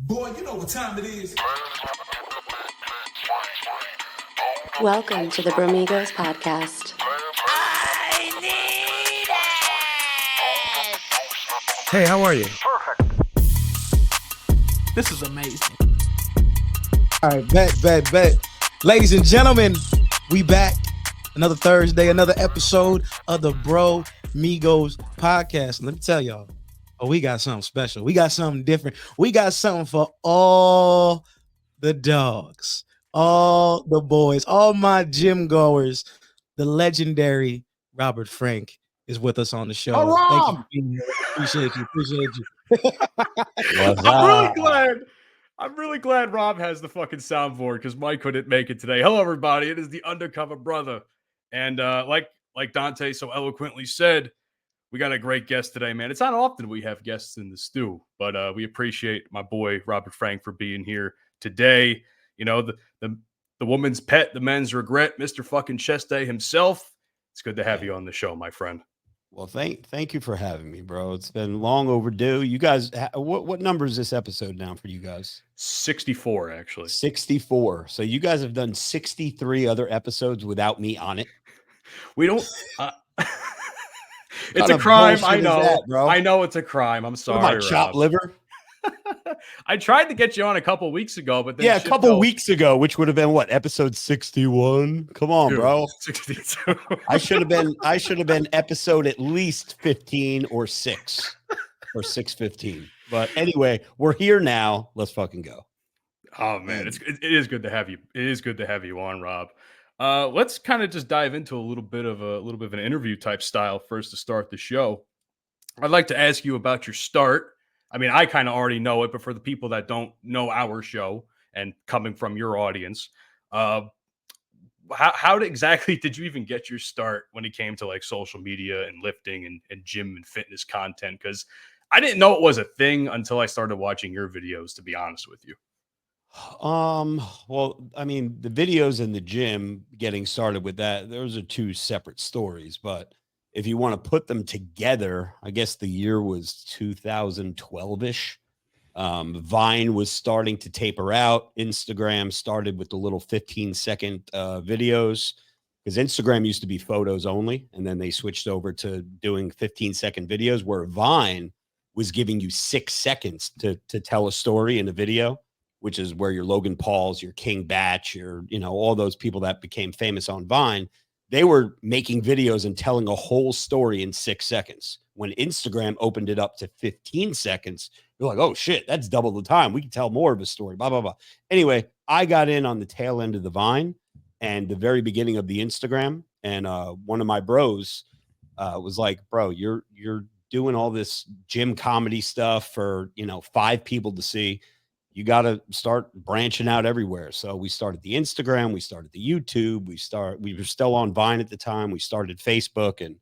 Boy, you know what time it is. Welcome to the Bromigos podcast. I need it! Hey, how are you? Perfect. This is amazing. All right, bet. Ladies and gentlemen, we back. Another Thursday, another episode of the Bromigos podcast. Let me tell y'all, we got something special. We got something different. We got something for all the dogs, all the boys, all my gym goers. The legendary Robert Frank is with us on the show. Thank you for being here. Appreciate you. I'm really glad Rob has the fucking soundboard because Mike couldn't make it today. Hello, everybody. It is the Undercover Brother. And like Dante so eloquently said, we got a great guest today, man. It's not often we have guests in the stew, but we appreciate my boy Robert Frank for being here today. You know, the woman's pet, the men's regret, Mr. fucking Chest Day himself. It's good to have you on the show, my friend. Well, thank you for having me, bro. It's been long overdue. You guys, what number is this episode now for you guys? 64, actually. 64. So you guys have done 63 other episodes without me on it. We don't. It's a crime. I know. That, bro? I know it's a crime. I'm sorry. What am I, chopped liver? I tried to get you on a couple weeks ago, but then yeah, a couple weeks ago, which would have been what, episode 61? Come on, bro. 62. I should have been episode at least 15 or 6 or 615. But anyway, we're here now. Let's fucking go. Oh man, it is good to have you. It is good to have you on, Rob. Let's kind of just dive into a little bit of an interview type style first to start the show. I'd like to ask you about your start. I mean, I kind of already know it, but for the people that don't know our show and coming from your audience, how exactly did you even get your start when it came to like social media and lifting and gym and fitness content? Because I didn't know it was a thing until I started watching your videos, to be honest with you. Well, I mean, the videos in the gym, getting started with that, those are two separate stories, but if you want to put them together, I guess the year was 2012-ish. Vine was starting to taper out. Instagram started with the little 15-second videos because Instagram used to be photos only, and then they switched over to doing 15-second videos where Vine was giving you 6 seconds to tell a story in a video, which is where your Logan Pauls, your King Batch, your, all those people that became famous on Vine, they were making videos and telling a whole story in 6 seconds. When Instagram opened it up to 15 seconds, you're like, oh shit, that's double the time. We can tell more of a story, blah, blah, blah. Anyway, I got in on the tail end of the Vine and the very beginning of the Instagram. And one of my bros was like, bro, you're doing all this gym comedy stuff for, 5 people to see. You got to start branching out everywhere. So we started the Instagram, we started the YouTube, we were still on Vine at the time. We started Facebook,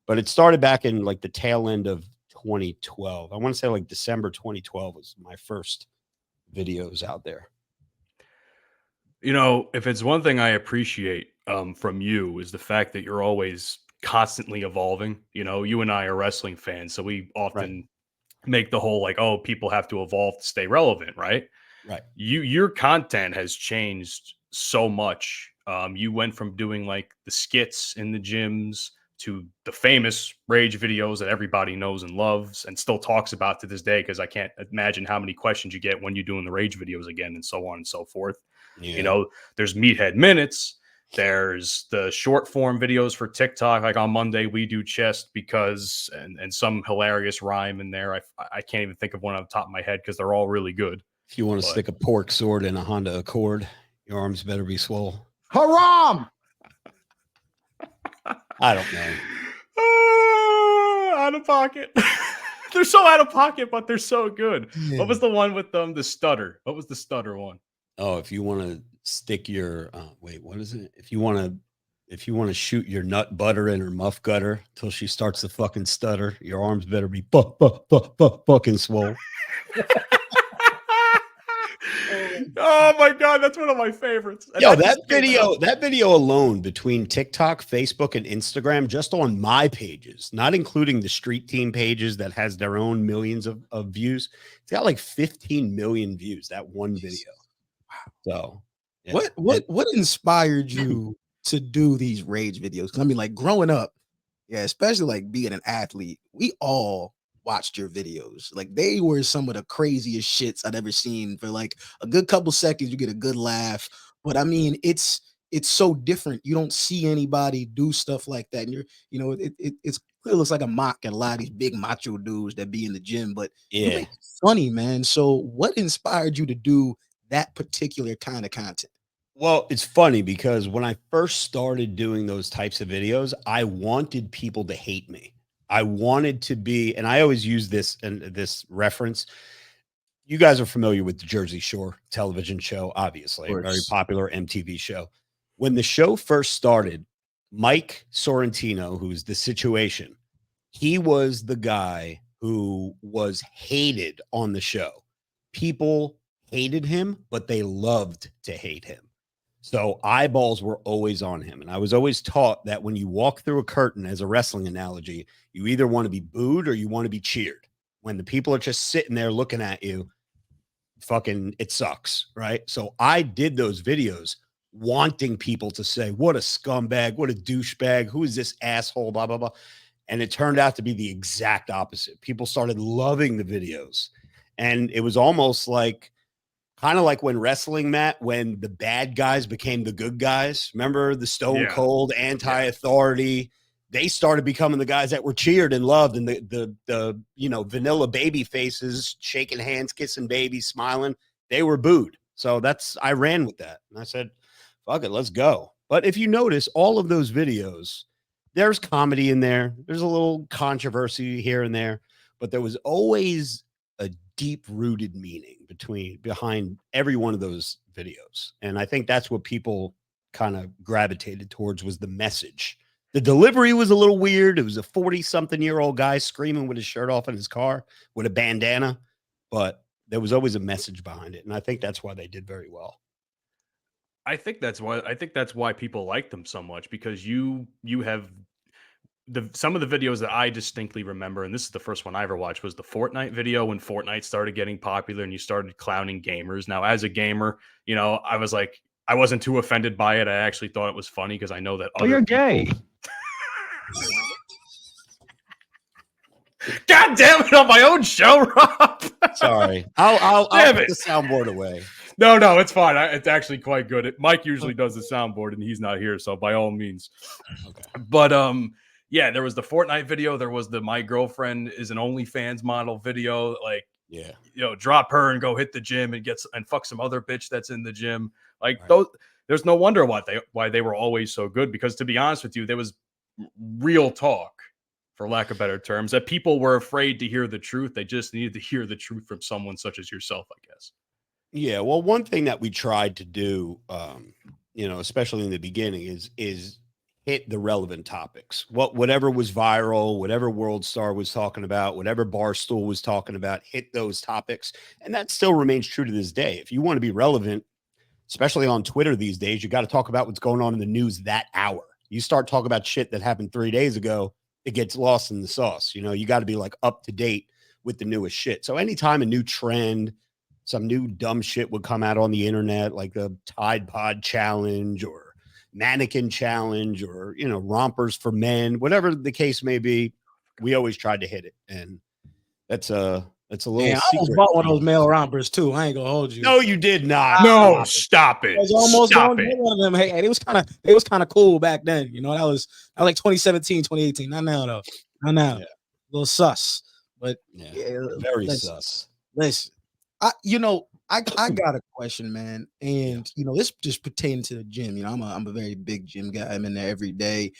but it started back in like the tail end of 2012. I want to say like December 2012 was my first videos out there. If it's one thing I appreciate from you is the fact that you're always constantly evolving. You and I are wrestling fans, so we often make the whole like, oh, people have to evolve to stay relevant, right? Your content has changed so much. You went from doing like the skits in the gyms to the famous rage videos that everybody knows and loves and still talks about to this day, because I can't imagine how many questions you get when you're doing the rage videos again and so on and so forth. There's Meathead Minutes. There's the short form videos for TikTok. Like on Monday, we do chest because, and some hilarious rhyme in there. I can't even think of one on the top of my head because they're all really good. If you want to stick a pork sword in a Honda Accord, your arms better be swole. Haram! I don't know. Out of pocket. They're so out of pocket, but they're so good. Yeah. What was the one with the stutter? What was the stutter one? Oh, if you want to stick your what is it? If you want to shoot your nut butter in her muff gutter till she starts to fucking stutter, your arms better be fucking swole. Oh my god, that's one of my favorites. And Yo, just came out. that video alone between TikTok, Facebook, and Instagram, just on my pages, not including the street team pages that has their own millions of views, it's got like 15 million views, that one video. So yeah. What inspired you to do these rage videos? 'Cause I mean, like growing up, yeah, especially like being an athlete, we all watched your videos. Like they were some of the craziest shits I'd ever seen. For like a good couple seconds, you get a good laugh. But I mean, it's so different. You don't see anybody do stuff like that. And it looks like a mock at a lot of these big macho dudes that be in the gym, but you Yeah. make it funny, man. So what inspired you to do that particular kind of content? Well, it's funny because when I first started doing those types of videos, I wanted people to hate me. I wanted to be, and I always use this and this reference. You guys are familiar with the Jersey Shore television show, obviously, a very popular MTV show. When the show first started, Mike Sorrentino, who's the Situation, he was the guy who was hated on the show. People hated him, but they loved to hate him. So eyeballs were always on him. And I was always taught that when you walk through a curtain, as a wrestling analogy, you either want to be booed or you want to be cheered. When the people are just sitting there looking at you, fucking, it sucks, right? So I did those videos wanting people to say, what a scumbag, what a douchebag, who is this asshole, blah, blah, blah. And it turned out to be the exact opposite. People started loving the videos. And it was almost like, kind of like when wrestling, Matt, when the bad guys became the good guys. Remember the Stone Cold anti-authority? They started becoming the guys that were cheered and loved, and the vanilla baby faces shaking hands, kissing babies, smiling. They were booed. So I ran with that, and I said, "Fuck it, let's go." But if you notice, all of those videos, there's comedy in there. There's a little controversy here and there, but there was always a deep-rooted meaning behind every one of those videos. And I think that's what people kind of gravitated towards, was the message. The delivery was a little weird. It was a 40-something-year-old guy screaming with his shirt off in his car with a bandana, but there was always a message behind it. And I think that's why they did very well. I think that's why people like them so much, because you have some of the videos that I distinctly remember, and this is the first one I ever watched, was the Fortnite video when Fortnite started getting popular and you started clowning gamers. Now, as a gamer, I was like, I wasn't too offended by it. I actually thought it was funny because I know that other you're gay. God damn it, on my own show, Rob. Sorry. I'll Damn put it. the soundboard away. No, it's fine. It's actually quite good. Mike usually does the soundboard and he's not here, so by all means. Okay. But yeah, there was the Fortnite video. There was the my girlfriend is an OnlyFans model video. Like, drop her and go hit the gym and fuck some other bitch that's in the gym. Like those, there's no wonder why they were always so good. Because to be honest with you, there was real talk, for lack of better terms, that people were afraid to hear the truth. They just needed to hear the truth from someone such as yourself, I guess. Yeah. Well, one thing that we tried to do, especially in the beginning, is hit the relevant topics. Whatever was viral, whatever World Star was talking about, whatever Barstool was talking about, hit those topics. And that still remains true to this day. If you want to be relevant, especially on Twitter these days, you got to talk about what's going on in the news that hour. You start talking about shit that happened 3 days ago, it gets lost in the sauce. You got to be like up to date with the newest shit. So anytime a new trend, some new dumb shit would come out on the internet, like the Tide Pod challenge or mannequin challenge or, rompers for men, whatever the case may be, we always tried to hit it. And that's a little secret. I almost bought one of those male rompers too. I ain't gonna hold you. No, you did not. No, stop it. I was almost Stop going to it. get one of them. Hey, it was kind of cool back then. That was like 2017, 2018. Not now though. Not now. Yeah. A little sus, but Very listen, sus. Listen, I got a question, man, and this just pertaining to the gym. I'm a very big gym guy. I'm in there every day.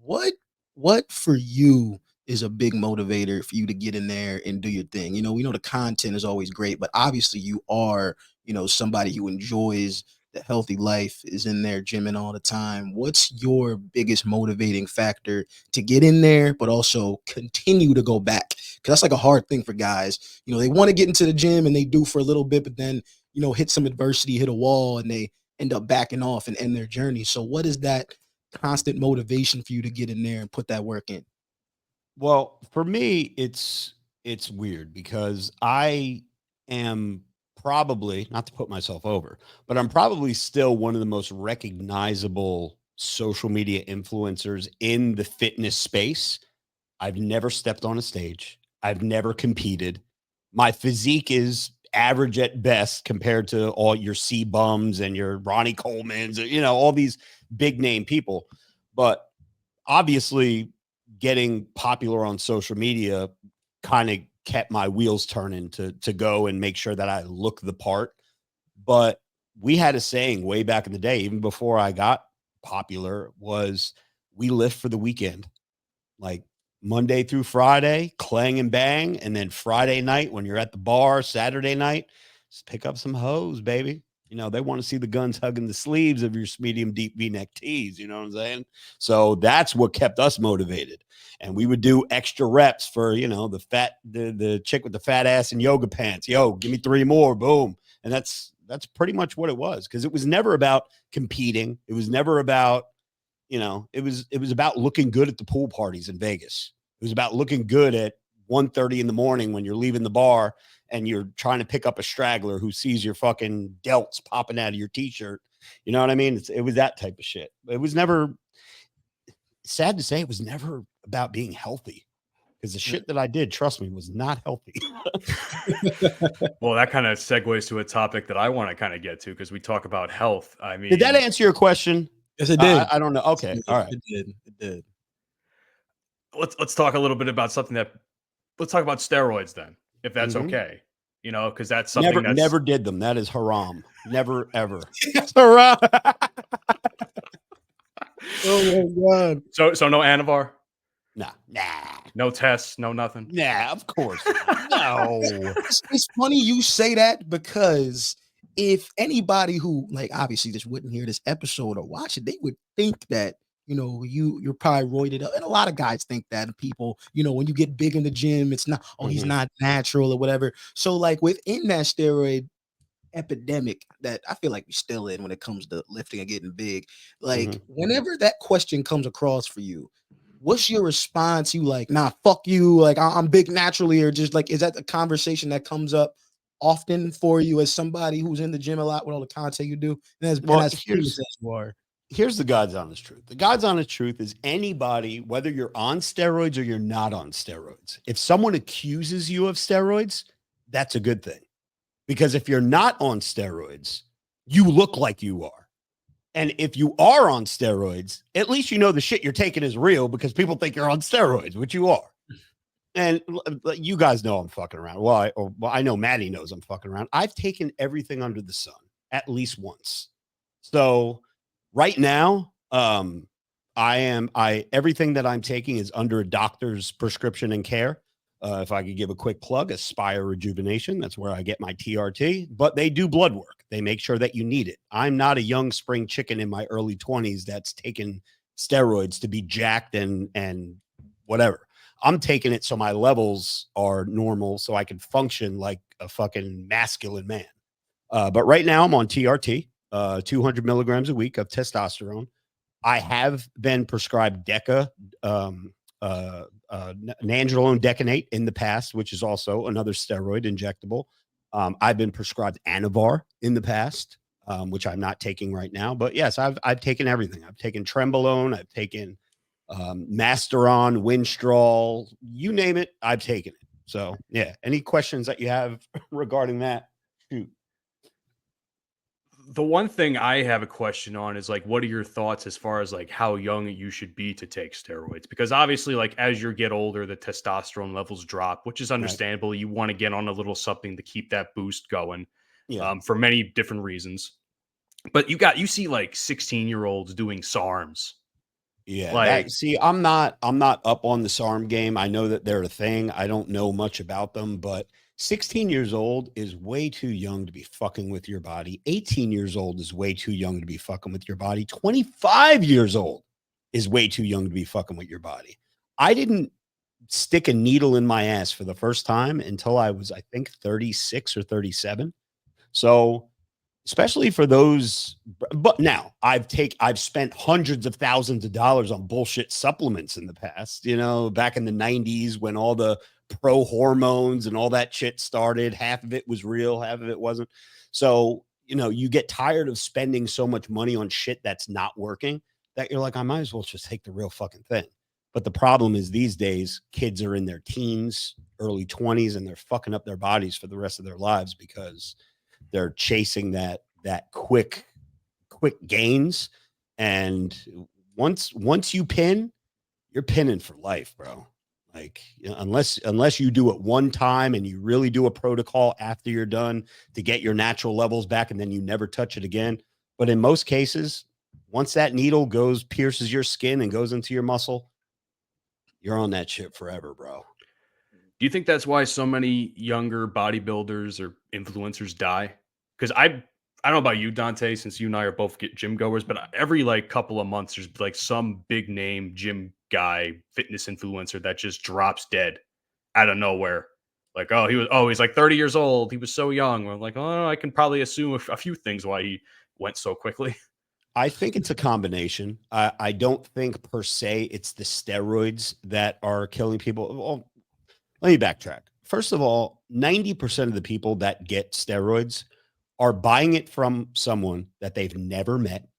What for you is a big motivator for you to get in there and do your thing? We know the content is always great, but obviously you are, somebody who enjoys the healthy life, is in there gymming all the time. What's your biggest motivating factor to get in there, but also continue to go back? Because that's like a hard thing for guys. They want to get into the gym and they do for a little bit, but then, hit some adversity, hit a wall, and they end up backing off and end their journey. So what is that constant motivation for you to get in there and put that work in? Well, for me, it's weird because I am probably, not to put myself over, but I'm probably still one of the most recognizable social media influencers in the fitness space. I've never stepped on a stage. I've never competed. My physique is average at best compared to all your C bums and your Ronnie Colemans, all these big name people. But obviously, getting popular on social media kind of kept my wheels turning to go and make sure that I look the part. But we had a saying way back in the day, even before I got popular, was we lift for the weekend. Like Monday through Friday, clang and bang. And then Friday night, when you're at the bar, Saturday night, just pick up some hoes, baby. They want to see the guns hugging the sleeves of your medium deep V-neck tees. You know what I'm saying? So that's what kept us motivated. And we would do extra reps for, the chick with the fat ass and yoga pants. Yo, give me 3 more. Boom. And that's pretty much what it was. Cause it was never about competing. It was never about, it was about looking good at the pool parties in Vegas. It was about looking good at 1:30 in the morning when you're leaving the bar and you're trying to pick up a straggler who sees your fucking delts popping out of your t-shirt. You know what I mean? It was that type of shit. It was never, sad to say, it was never about being healthy, because the shit that I did, trust me, was not healthy. Well, that kind of segues to a topic that I want to kind of get to, because we talk about health. I mean, Did that answer your question? Yes, it did. I don't know. Okay. All right. It did. let's talk a little bit about let's talk about steroids then, if that's okay. Because that's something never did them. That is haram. Never, ever. That's haram. Oh my God. So no Anavar? Nah. No tests, no nothing? Nah, of course. No. It's funny you say that, because if anybody who, like, obviously just wouldn't hear this episode or watch it, they would think that, you're probably roided up. And a lot of guys think that. And people, when you get big in the gym, it's not, he's not natural or whatever. So like within that steroid epidemic that I feel like we're still in when it comes to lifting and getting big, like whenever that question comes across for you, what's your response? You like, nah, fuck you, like I'm big naturally, or just like, is that the conversation that comes up often for you as somebody who's in the gym a lot with all the content you do? And as famous as you are. Here's the God's honest truth. The God's honest truth is anybody, whether you're on steroids or you're not on steroids, if someone accuses you of steroids, that's a good thing. Because if you're not on steroids, you look like you are. And if you are on steroids, at least the shit you're taking is real, because people think you're on steroids, which you are. And you guys know I'm fucking around. Well, I know Maddie knows I'm fucking around. I've taken everything under the sun at least once. So right now, everything that I'm taking is under a doctor's prescription and care. If I could give a quick plug, Aspire Rejuvenation. That's where I get my TRT, but they do blood work. They make sure that you need it. I'm not a young spring chicken in my early 20s that's taking steroids to be jacked and whatever. I'm taking it so my levels are normal, so I can function like a fucking masculine man. But right now I'm on TRT, 200 milligrams a week of testosterone. I have been prescribed Deca, nandrolone decanate in the past, which is also another steroid injectable. I've been prescribed Anavar in the past, which I'm not taking right now. But yes, I've taken everything. I've taken Trembolone. I've taken Masteron, Winstrol, you name it, I've taken it. So yeah, any questions that you have regarding that? Shoot. The one thing I have a question on is like, what are your thoughts as far as like how young you should be to take steroids? Because obviously, like as you get older, the testosterone levels drop, which is understandable. Right. You want to get on a little something to keep that boost going, for many different reasons. But you see like 16-year-olds doing SARMs. Yeah. Like, I'm not up on the SARM game. I know that they're a thing. I don't know much about them, but 16 years old is way too young to be fucking with your body. 18 years old is way too young to be fucking with your body. 25 years old is way too young to be fucking with your body. I didn't stick a needle in my ass for the first time until I was, I think, 36 or 37. So especially for those, but now I've spent hundreds of thousands of dollars on bullshit supplements in the past, back in the 90s when all the pro hormones and all that shit started. Half of it was real, half of it wasn't. So, you get tired of spending so much money on shit that's not working that you're like, I might as well just take the real fucking thing. But the problem is these days, kids are in their teens, early 20s, and they're fucking up their bodies for the rest of their lives because they're chasing that quick gains. And once you pin, you're pinning for life, bro. Like, unless you do it one time and you really do a protocol after you're done to get your natural levels back, and then you never touch it again. But in most cases, once that needle pierces your skin and goes into your muscle, you're on that shit forever, bro. Do you think that's why so many younger bodybuilders or influencers die? Because I don't know about you, Dante, since you and I are both gym goers, but every couple of months, there's some big name gym guy, fitness influencer that just drops dead out of nowhere. He's like 30 years old. He was so young. We're like, oh, I can probably assume a few things why he went so quickly. I think it's a combination. I don't think per se it's the steroids that are killing people. Well, let me backtrack. First of all, 90% of the people that get steroids are buying it from someone that they've never met.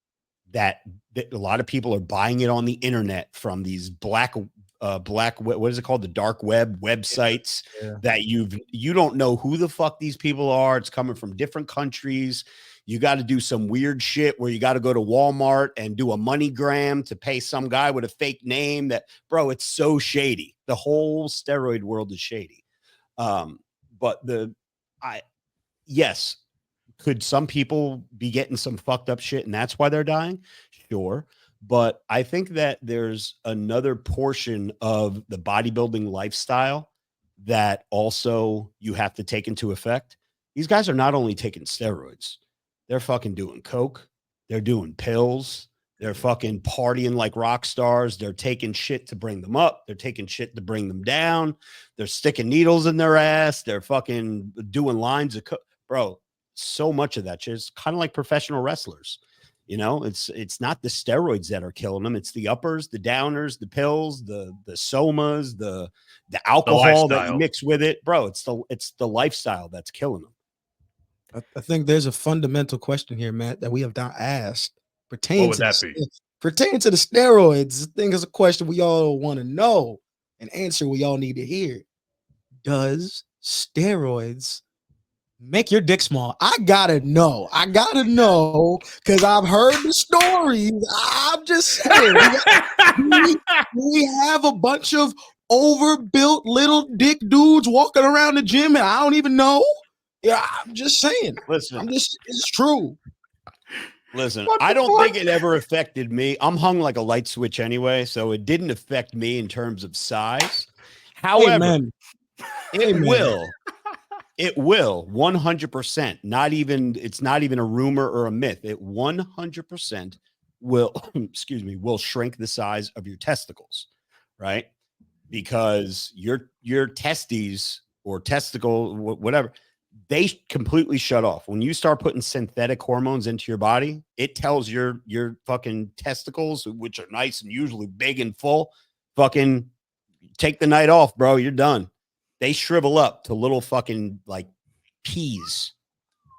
That a lot of people are buying it on the internet from these black, what is it called? The dark web websites that you don't know who the fuck these people are. It's coming from different countries. You got to do some weird shit where you got to go to Walmart and do a MoneyGram to pay some guy with a fake name bro, it's so shady. The whole steroid world is shady. Yes, could some people be getting some fucked up shit and that's why they're dying? Sure. But I think that there's another portion of the bodybuilding lifestyle that also you have to take into effect. These guys are not only taking steroids, they're fucking doing coke. They're doing pills. They're fucking partying like rock stars. They're taking shit to bring them up. They're taking shit to bring them down. They're sticking needles in their ass. They're fucking doing lines of coke. Bro, so much of that shit is kind of like professional wrestlers. It's not the steroids that are killing them. It's the uppers, the downers, the pills, the somas, the alcohol that you mix with it. Bro, it's the lifestyle that's killing them. I think there's a fundamental question here, Matt, that we have not asked pertaining to the steroids. I think it's a question we all want to know, an answer we all need to hear. Does steroids make your dick small? I gotta know because I've heard the stories. I'm just saying, we have a bunch of overbuilt little dick dudes walking around the gym, and I don't even know. Yeah, I'm just saying. Listen, it's true. Listen, I don't think it ever affected me. I'm hung like a light switch anyway, so it didn't affect me in terms of size. However, it will 100%. It's not even a rumor or a myth. It 100% will, will shrink the size of your testicles, right? Because your testes or testicle, whatever, they completely shut off. When you start putting synthetic hormones into your body, it tells your fucking testicles, which are nice and usually big and full, fucking take the night off, bro. You're done. They shrivel up to little fucking like peas.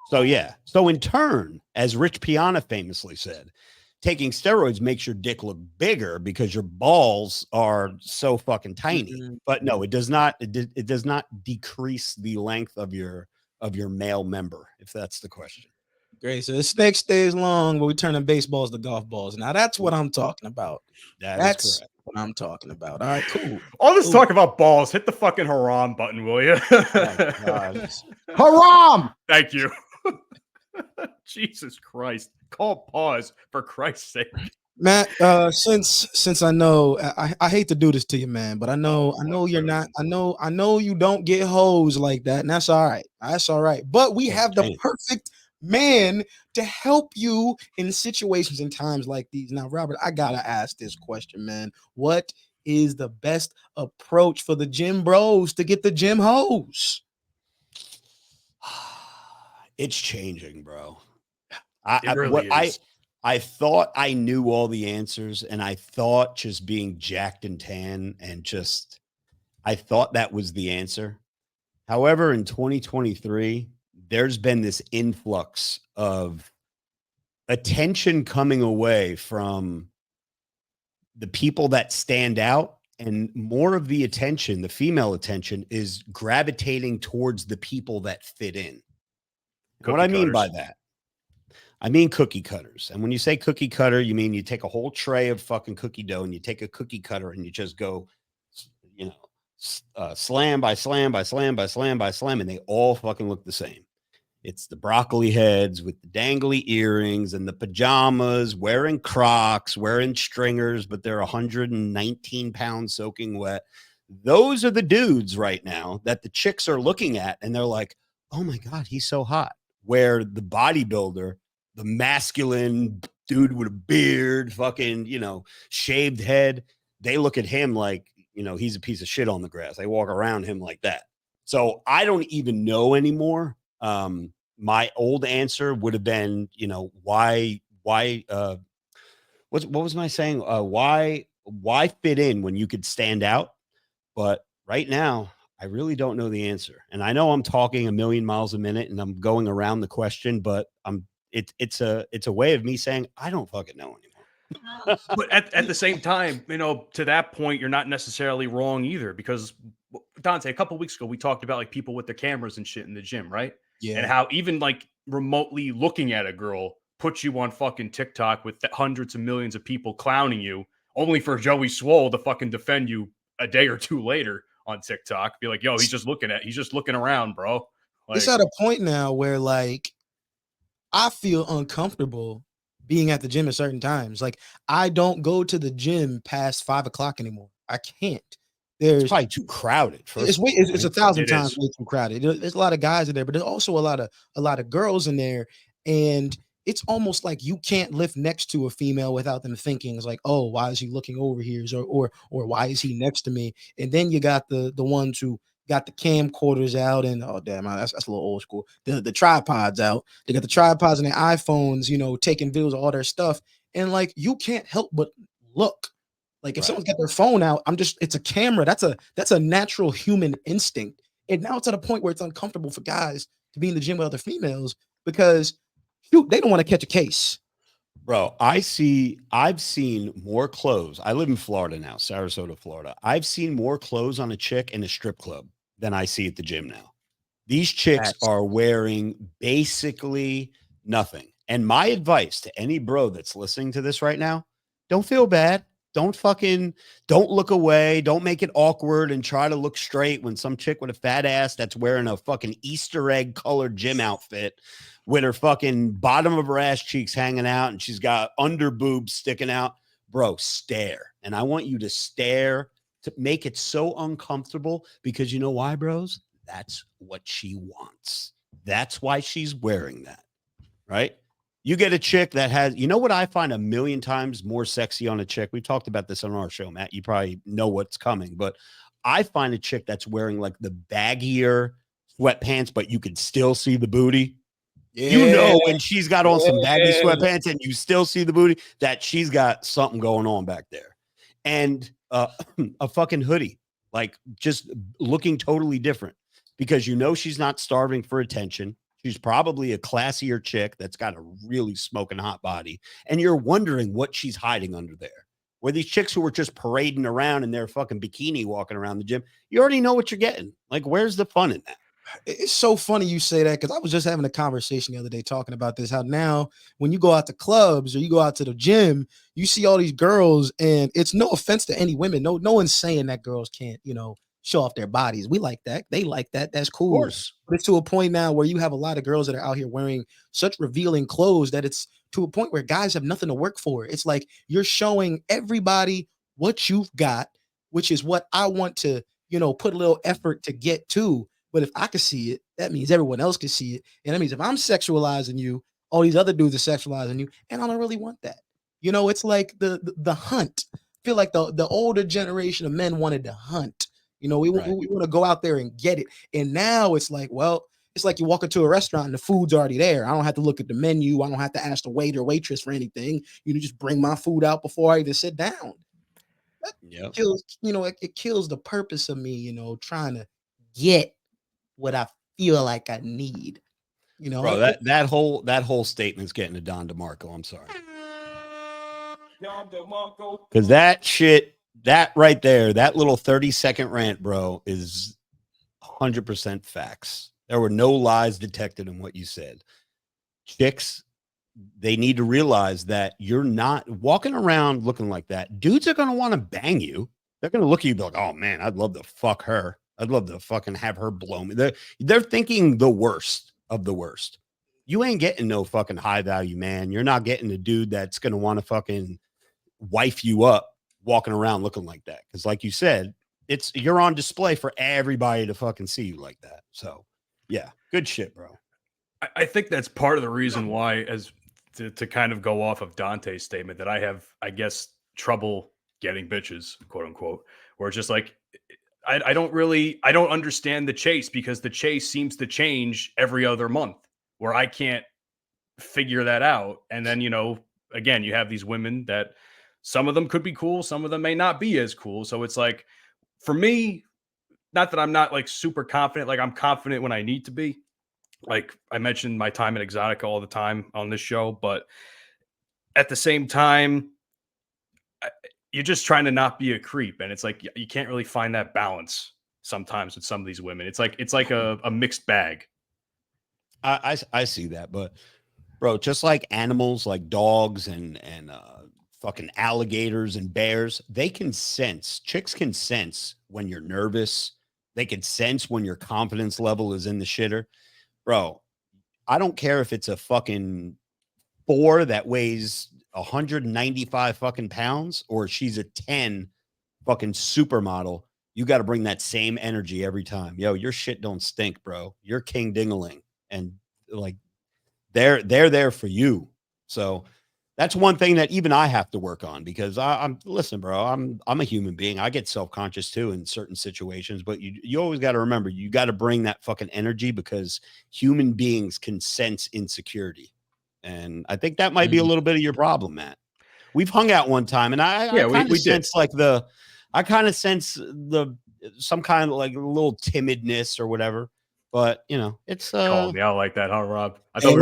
So yeah. So in turn, as Rich Piana famously said, taking steroids makes your dick look bigger because your balls are so fucking tiny. Mm-hmm. But no, it does not. It does not decrease the length of your male member, if that's the question. Great. So the snake stays long, but we turn the baseballs to golf balls. Now that's what I'm talking about. That's what I'm talking about. All right, cool. All this talk about balls, hit the fucking haram button, will you? Oh, God. Haram! Thank you. Jesus Christ. Call pause for Christ's sake. Matt, since I know I hate to do this to you, man, but I know you're not. I know you don't get hoes like that, and that's all right. That's all right. But we Oh, have the damn. perfect man to help you in situations and times like these. Now, Robert, I gotta ask this question, man. What is the best approach for the gym bros to get the gym hoes? It's changing, bro. It really is. I thought I knew all the answers, and I thought just being jacked and tan and just I thought that was the answer. However, in 2023, there's been this influx of attention coming away from the people that stand out, and more of the attention, the female attention, is gravitating towards the people that fit in. And what I mean by that, I mean cookie cutters. And when you say cookie cutter, you mean you take a whole tray of fucking cookie dough and you take a cookie cutter and you just go, you know, slam by slam by slam by slam by slam, and they all fucking look the same. It's the broccoli heads with the dangly earrings and the pajamas, wearing Crocs, wearing stringers, but they're 119 pounds soaking wet. Those are the dudes right now that the chicks are looking at, and they're like, oh my God, he's so hot. Where the bodybuilder, the masculine dude with a beard, fucking, you know, shaved head, they look at him like, you know, he's a piece of shit on the grass. They walk around him like that. So I don't even know anymore. My old answer would have been, you know, what was my saying? Why fit in when you could stand out? But right now, I really don't know the answer. And I know I'm talking a million miles a minute and I'm going around the question, but it's a way of me saying I don't fucking know anymore. But at the same time, you know, to that point, you're not necessarily wrong either, because Dante, a couple weeks ago, we talked about like people with their cameras and shit in the gym, right? Yeah. And how even like remotely looking at a girl puts you on fucking TikTok with hundreds of millions of people clowning you, only for Joey Swole to fucking defend you a day or two later on TikTok. Be like, yo, he's just looking around, bro. Like, It's at a point now where like I feel uncomfortable being at the gym at certain times. Like I don't go to the gym past 5 o'clock anymore. I can't. It's probably too crowded. It's 1,000 times way too crowded. There's a lot of guys in there, but there's also a lot of girls in there, and it's almost like you can't lift next to a female without them thinking it's like, oh, why is he looking over here, or why is he next to me? And then you got the ones who got the camcorders out, and oh damn, that's a little old school. The tripods out. They got the tripods and their iPhones, you know, taking videos of all their stuff, and like you can't help but look. Like if someone's got their phone out, it's a camera. That's a natural human instinct. And now it's at a point where it's uncomfortable for guys to be in the gym with other females because shoot, they don't want to catch a case. Bro, I've seen more clothes. I live in Florida now, Sarasota, Florida. I've seen more clothes on a chick in a strip club than I see at the gym now. These chicks are wearing basically nothing. And my advice to any bro that's listening to this right now, don't feel bad. Don't look away. Don't make it awkward and try to look straight when some chick with a fat ass that's wearing a fucking Easter egg colored gym outfit with her fucking bottom of her ass cheeks hanging out and she's got under boobs sticking out. Bro, stare. And I want you to stare to make it so uncomfortable because you know why, bros? That's what she wants. That's why she's wearing that, right? You get a chick that has, you know what I find a million times more sexy on a chick? We talked about this on our show, Matt. You probably know what's coming, but I find a chick that's wearing like the baggier sweatpants, but you can still see the booty. Yeah. You know, when she's got on some baggy sweatpants and you still see the booty, that she's got something going on back there. And a fucking hoodie, like just looking totally different because you know she's not starving for attention. She's probably a classier chick that's got a really smoking hot body. And you're wondering what she's hiding under there. Where these chicks who are just parading around in their fucking bikini walking around the gym, you already know what you're getting. Like, where's the fun in that? It's so funny you say that because I was just having a conversation the other day talking about this. How now when you go out to clubs or you go out to the gym, you see all these girls, and it's no offense to any women. No one's saying that girls can't, you know, show off their bodies. We like that. They like that. That's Of cool. course. But it's to a point now where you have a lot of girls that are out here wearing such revealing clothes that it's to a point where guys have nothing to work for. It's like you're showing everybody what you've got, which is what I want to, put a little effort to get to. But if I can see it, that means everyone else can see it. And that means if I'm sexualizing you, all these other dudes are sexualizing you, and I don't really want that. It's like the hunt. I feel like the older generation of men wanted to hunt. We want to go out there and get it. And now it's like, well, it's like you walk into a restaurant and the food's already there. I don't have to look at the menu. I don't have to ask the waiter or waitress for anything. You just bring my food out before I even sit down. That kills, it kills the purpose of me, trying to get what I feel like I need. Bro, that whole statement's getting to Don DeMarco. I'm sorry. Because that shit, that right there, that little 30-second rant, bro, is 100% facts. There were no lies detected in what you said. Chicks, they need to realize that you're not walking around looking like that. Dudes are going to want to bang you. They're going to look at you and be like, oh, man, I'd love to fuck her. I'd love to fucking have her blow me. They're thinking the worst of the worst. You ain't getting no fucking high value man. You're not getting a dude that's going to want to fucking wife you up walking around looking like that. Because like you said, you're on display for everybody to fucking see you like that. So yeah, good shit, bro. I think that's part of the reason why, as to kind of go off of Dante's statement, that I have, I guess, trouble getting bitches, quote unquote, where it's just like, I don't understand the chase, because the chase seems to change every other month, where I can't figure that out. And then, again, you have these women that some of them could be cool, some of them may not be as cool. So it's like, for me, not that I'm not like super confident, like I'm confident when I need to be. Like I mentioned my time at Exotica all the time on this show, but at the same time, you're just trying to not be a creep. And it's like, you can't really find that balance sometimes with some of these women. It's like a mixed bag. I see that, but bro, just like animals, like dogs and fucking alligators and bears, they can sense, chicks can sense when you're nervous. They can sense when your confidence level is in the shitter. Bro, I don't care if it's a fucking 4 that weighs 195 fucking pounds, or she's a 10 fucking supermodel. You got to bring that same energy every time. Yo, your shit don't stink, bro. You're king dingaling. And like, they're there for you. So that's one thing that even I have to work on, because I'm listen, bro, I'm a human being. I get self-conscious too in certain situations, but you always got to remember, you got to bring that fucking energy, because human beings can sense insecurity. And I think that might be a little bit of your problem, Matt. We've hung out one time, and I kind of sense some kind of like a little timidness or whatever. But it's Called me out like that, huh, Rob? I Hey, thought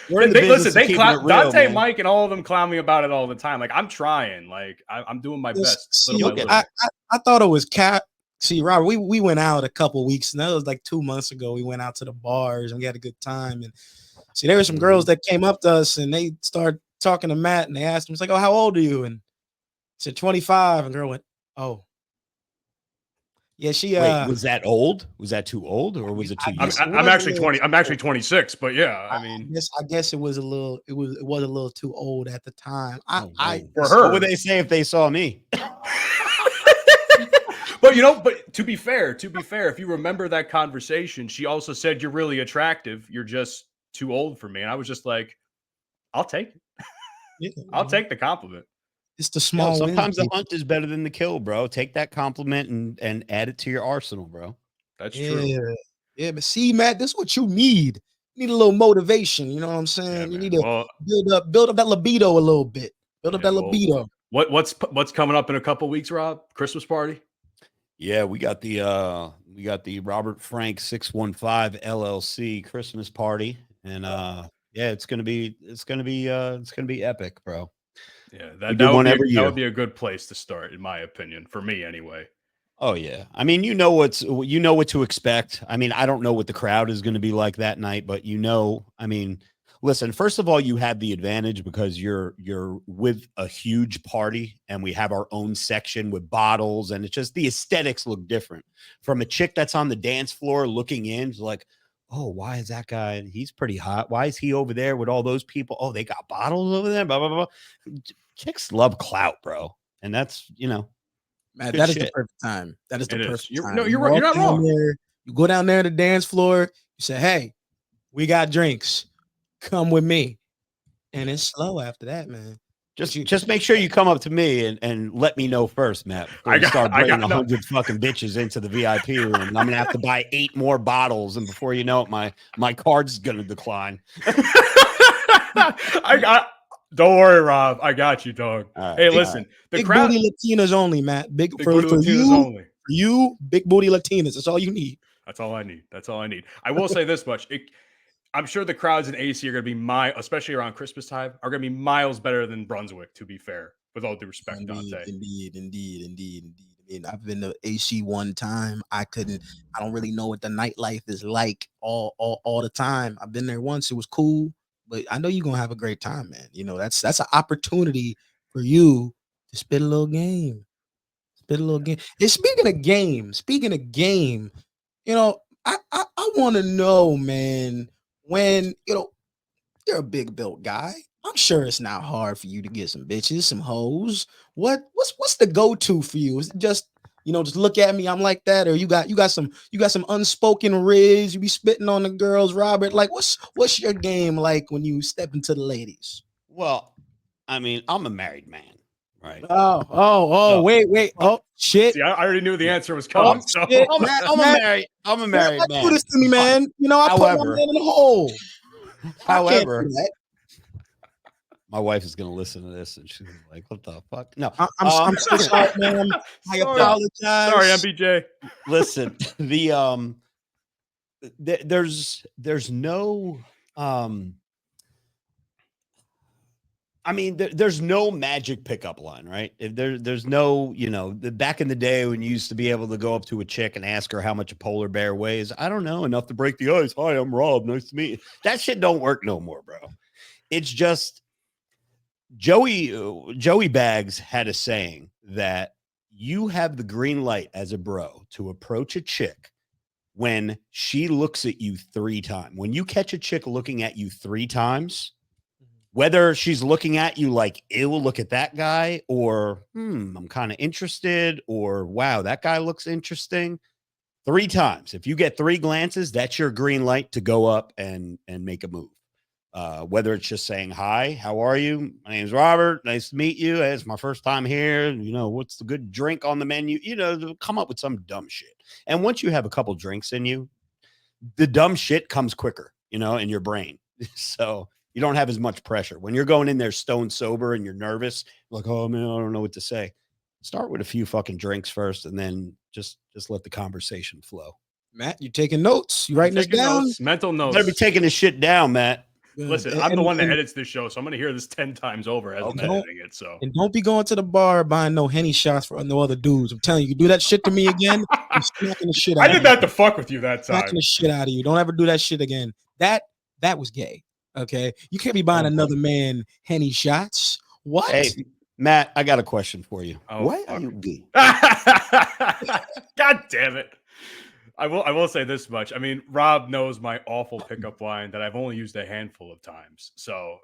listen, Dante, Mike, and all of them clown me about it all the time. Like I'm trying, like I'm doing my best. See, I thought it was cat. See, Robert, we went out a couple weeks, and that was like 2 months ago. We went out to the bars and we had a good time. And see, there were some girls that came up to us and they started talking to Matt, and they asked him, it's like, oh, how old are you? And I said 25. And the girl went, oh. Yeah, she Wait, was that old? Was that too old, or was it too young? I'm actually 20. I'm actually 26, but yeah, I mean, I guess it was a little too old at the time. For her. What would they say if they saw me? But to be fair, if you remember that conversation, she also said, you're really attractive. You're just too old for me. And I was just like, I'll take it. Yeah, I'll take the compliment. It's the small. Sometimes the hunt is better than the kill, bro. Take that compliment and add it to your arsenal, bro. That's true. Yeah, but see, Matt, this is what you need. You need a little motivation. You know what I'm saying? You need to build up that libido a little bit. Build up that libido. What's coming up in a couple weeks, Rob? Christmas party? Yeah, we got the RobertFrank615 LLC Christmas party, and it's gonna be epic, bro. Yeah, that would be a good place to start, in my opinion, for me anyway. Oh yeah, I mean, you know what to expect. I mean, I don't know what the crowd is going to be like that night, but I mean, Listen, first of all, you have the advantage because you're with a huge party and we have our own section with bottles, and it's just the aesthetics look different from a chick that's on the dance floor looking in. It's like, oh, why is that guy? He's pretty hot. Why is he over there with all those people? Oh, they got bottles over there. Blah, blah, blah. Chicks love clout, bro. And that's, Man, good that is shit. the perfect time. That is the It is. perfect You're- time. no, you're right. You're not walk down wrong. there, you go down there to the dance floor. You say, "Hey, we got drinks. Come with me." And it's slow after that, man. Just make sure you come up to me and let me know first, Matt. Before you start bringing 100 fucking bitches into the VIP room. I'm gonna have to buy 8 more bottles, and before you know it, my card's gonna decline. Don't worry, Rob. I got you, dog. Right, hey, listen, the big crowd. booty Latinas only, Matt. Big Big for, booty for Latinas you, only. for you, big booty Latinas. That's all you need. That's all I need. That's all I need. I will say this much. I'm sure the crowds in AC are going to be especially around Christmas time, are going to be miles better than Brunswick, to be fair, with all due respect, Dante. Indeed. I mean, I've been to AC one time. I don't really know what the nightlife is like all the time. I've been there once. It was cool, but I know you're gonna have a great time, man. You know, that's an opportunity for you to spit a little game. And speaking of game, you know, I want to know, man, when you're a big built guy. I'm sure it's not hard for you to get some bitches, some hoes. What's the go-to for you? Is it just just look at me, I'm like that, or you got some unspoken riz, you be spitting on the girls, Robert? Like what's your game like when you step into the ladies? Well, I mean, I'm a married man, right? Oh, wait. Oh, shit. See, I already knew the answer was coming. So shit. I'm a married man. Do this to me, man. I put my However- man in the hole. However, I can't do that. my wife is gonna listen to this and she's like, "What the fuck?" No, I'm so sorry, man. I apologize. Sorry, MBJ. Listen, there's no I mean, there's no magic pickup line, right? There's no, back in the day when you used to be able to go up to a chick and ask her how much a polar bear weighs. I don't know, enough to break the ice. Hi, I'm Rob. Nice to meet you. That shit don't work no more, bro. It's just Joey Bags had a saying that you have the green light as a bro to approach a chick when she looks at you 3 times. When you catch a chick looking at you 3 times, whether she's looking at you like, ew, look at that guy, or I'm kind of interested, or wow, that guy looks interesting. 3 times. If you get 3 glances, that's your green light to go up and make a move. Whether it's just saying, hi, how are you? My name's Robert. Nice to meet you. It's my first time here. What's the good drink on the menu? Come up with some dumb shit. And once you have a couple drinks in you, the dumb shit comes quicker, in your brain. So you don't have as much pressure. When you're going in there stone sober and you're nervous, like, oh man, I don't know what to say. Start with a few fucking drinks first, and then just let the conversation flow. Matt, you taking notes? You writing this down? Mental notes. Better be taking this shit down, Matt. Listen, I'm the one that edits this show, so I'm going to hear this 10 times over as I'm editing it. So, and don't be going to the bar buying no Henny shots for no other dudes. I'm telling you, you do that shit to me again, I'm smacking the shit out of you. I did that to fuck with you that time. Smacking the shit out of you. Don't ever do that shit again. That was gay. Okay, you can't be buying another man Henny shots. What? Hey, Matt, I got a question for you. Why are you gay? God damn it! I will say this much. I mean, Rob knows my awful pickup line that I've only used a handful of times. So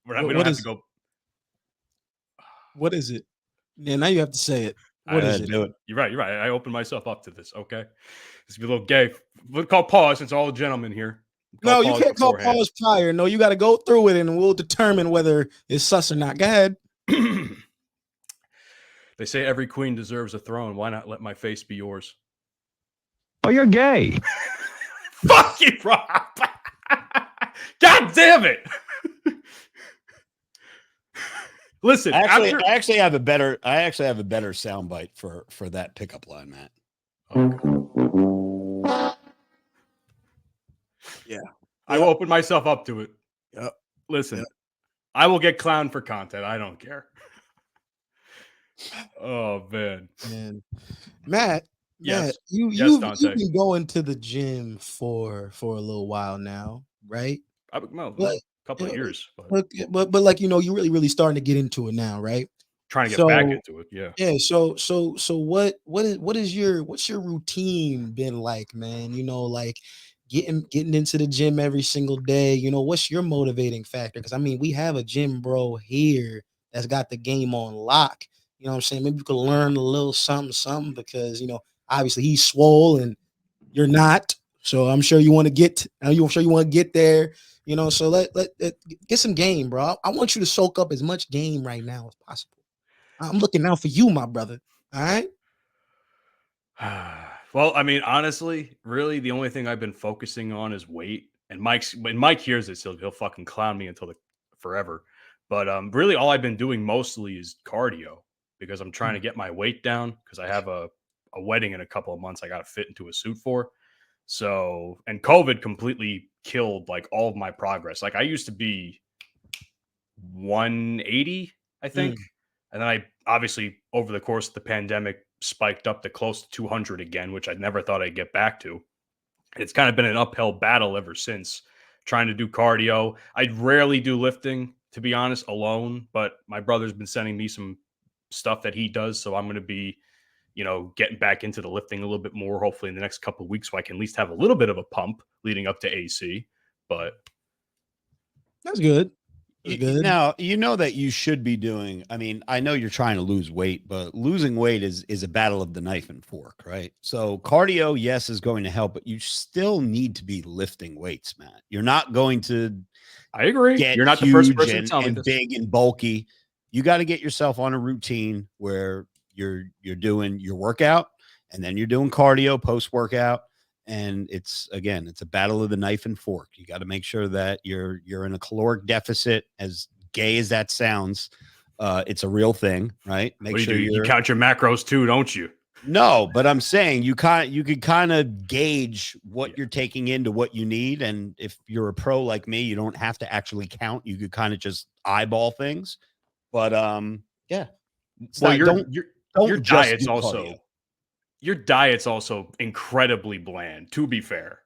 we don't have to go. What is it? Yeah, now you have to say it. What is it? You're right. I opened myself up to this. Okay, this will be a little gay. We'll call pause since all the gentlemen here. No, you can't call pause prior. No, you got to go through it, and we'll determine whether it's sus or not. Go ahead. They say every queen deserves a throne. Why not let my face be yours? Oh, you're gay. Fuck you, Rob. God damn it. Listen, I actually have a better soundbite for that pickup line, Matt. Okay. Yeah. I will open myself up to it. Yep. Listen, I will get clowned for content. I don't care. Oh, man. Matt, yes. you've been going to the gym for a little while now, right? Come couple of Yeah, years, but like, you really starting to get into it now, right? trying to get back So into it. Yeah. yeah, so what's your routine been like, man? Like getting into the gym every single day. What's your motivating factor? Because I mean, we have a gym bro here that's got the game on lock. You know what I'm saying? Maybe you could learn a little something because obviously he's swole and you're not. So I'm sure you want to get. I'm sure you want to get there. So let get some game, bro. I want you to soak up as much game right now as possible. I'm looking out for you, my brother. All right. Well, I mean, honestly, really, the only thing I've been focusing on is weight. And when Mike hears this, he'll fucking clown me until forever. But really, all I've been doing mostly is cardio because I'm trying to get my weight down because I have a wedding in a couple of months. I got to fit into a suit for. So, and COVID completely killed like all of my progress. Like I used to be 180, I think. And then I obviously over the course of the pandemic spiked up to close to 200 again, which I never thought I'd get back to. And it's kind of been an uphill battle ever since trying to do cardio. I rarely do lifting, to be honest, alone, but my brother's been sending me some stuff that he does. So I'm going to be, getting back into the lifting a little bit more, hopefully in the next couple of weeks, so I can at least have a little bit of a pump leading up to AC. But That's good. That's good. Now, that you should be doing. I mean, I know you're trying to lose weight, but losing weight is a battle of the knife and fork, right? So cardio, yes, is going to help, but you still need to be lifting weights, Matt. You're not going to I agree. get You're not the first huge person to tell me and this. big and bulky. You got to get yourself on a routine where you're doing your workout and then you're doing cardio post workout. And it's a battle of the knife and fork. You got to make sure that you're in a caloric deficit. As gay as that sounds, it's a real thing, right? Make sure you count your macros too, don't you? No, but I'm saying you could kind of gauge what you're taking into what you need. And if you're a pro like me, you don't have to actually count. You could kind of just eyeball things. But yeah. Well, your don't just diet's do also cardio. your diet's also incredibly bland, to be fair.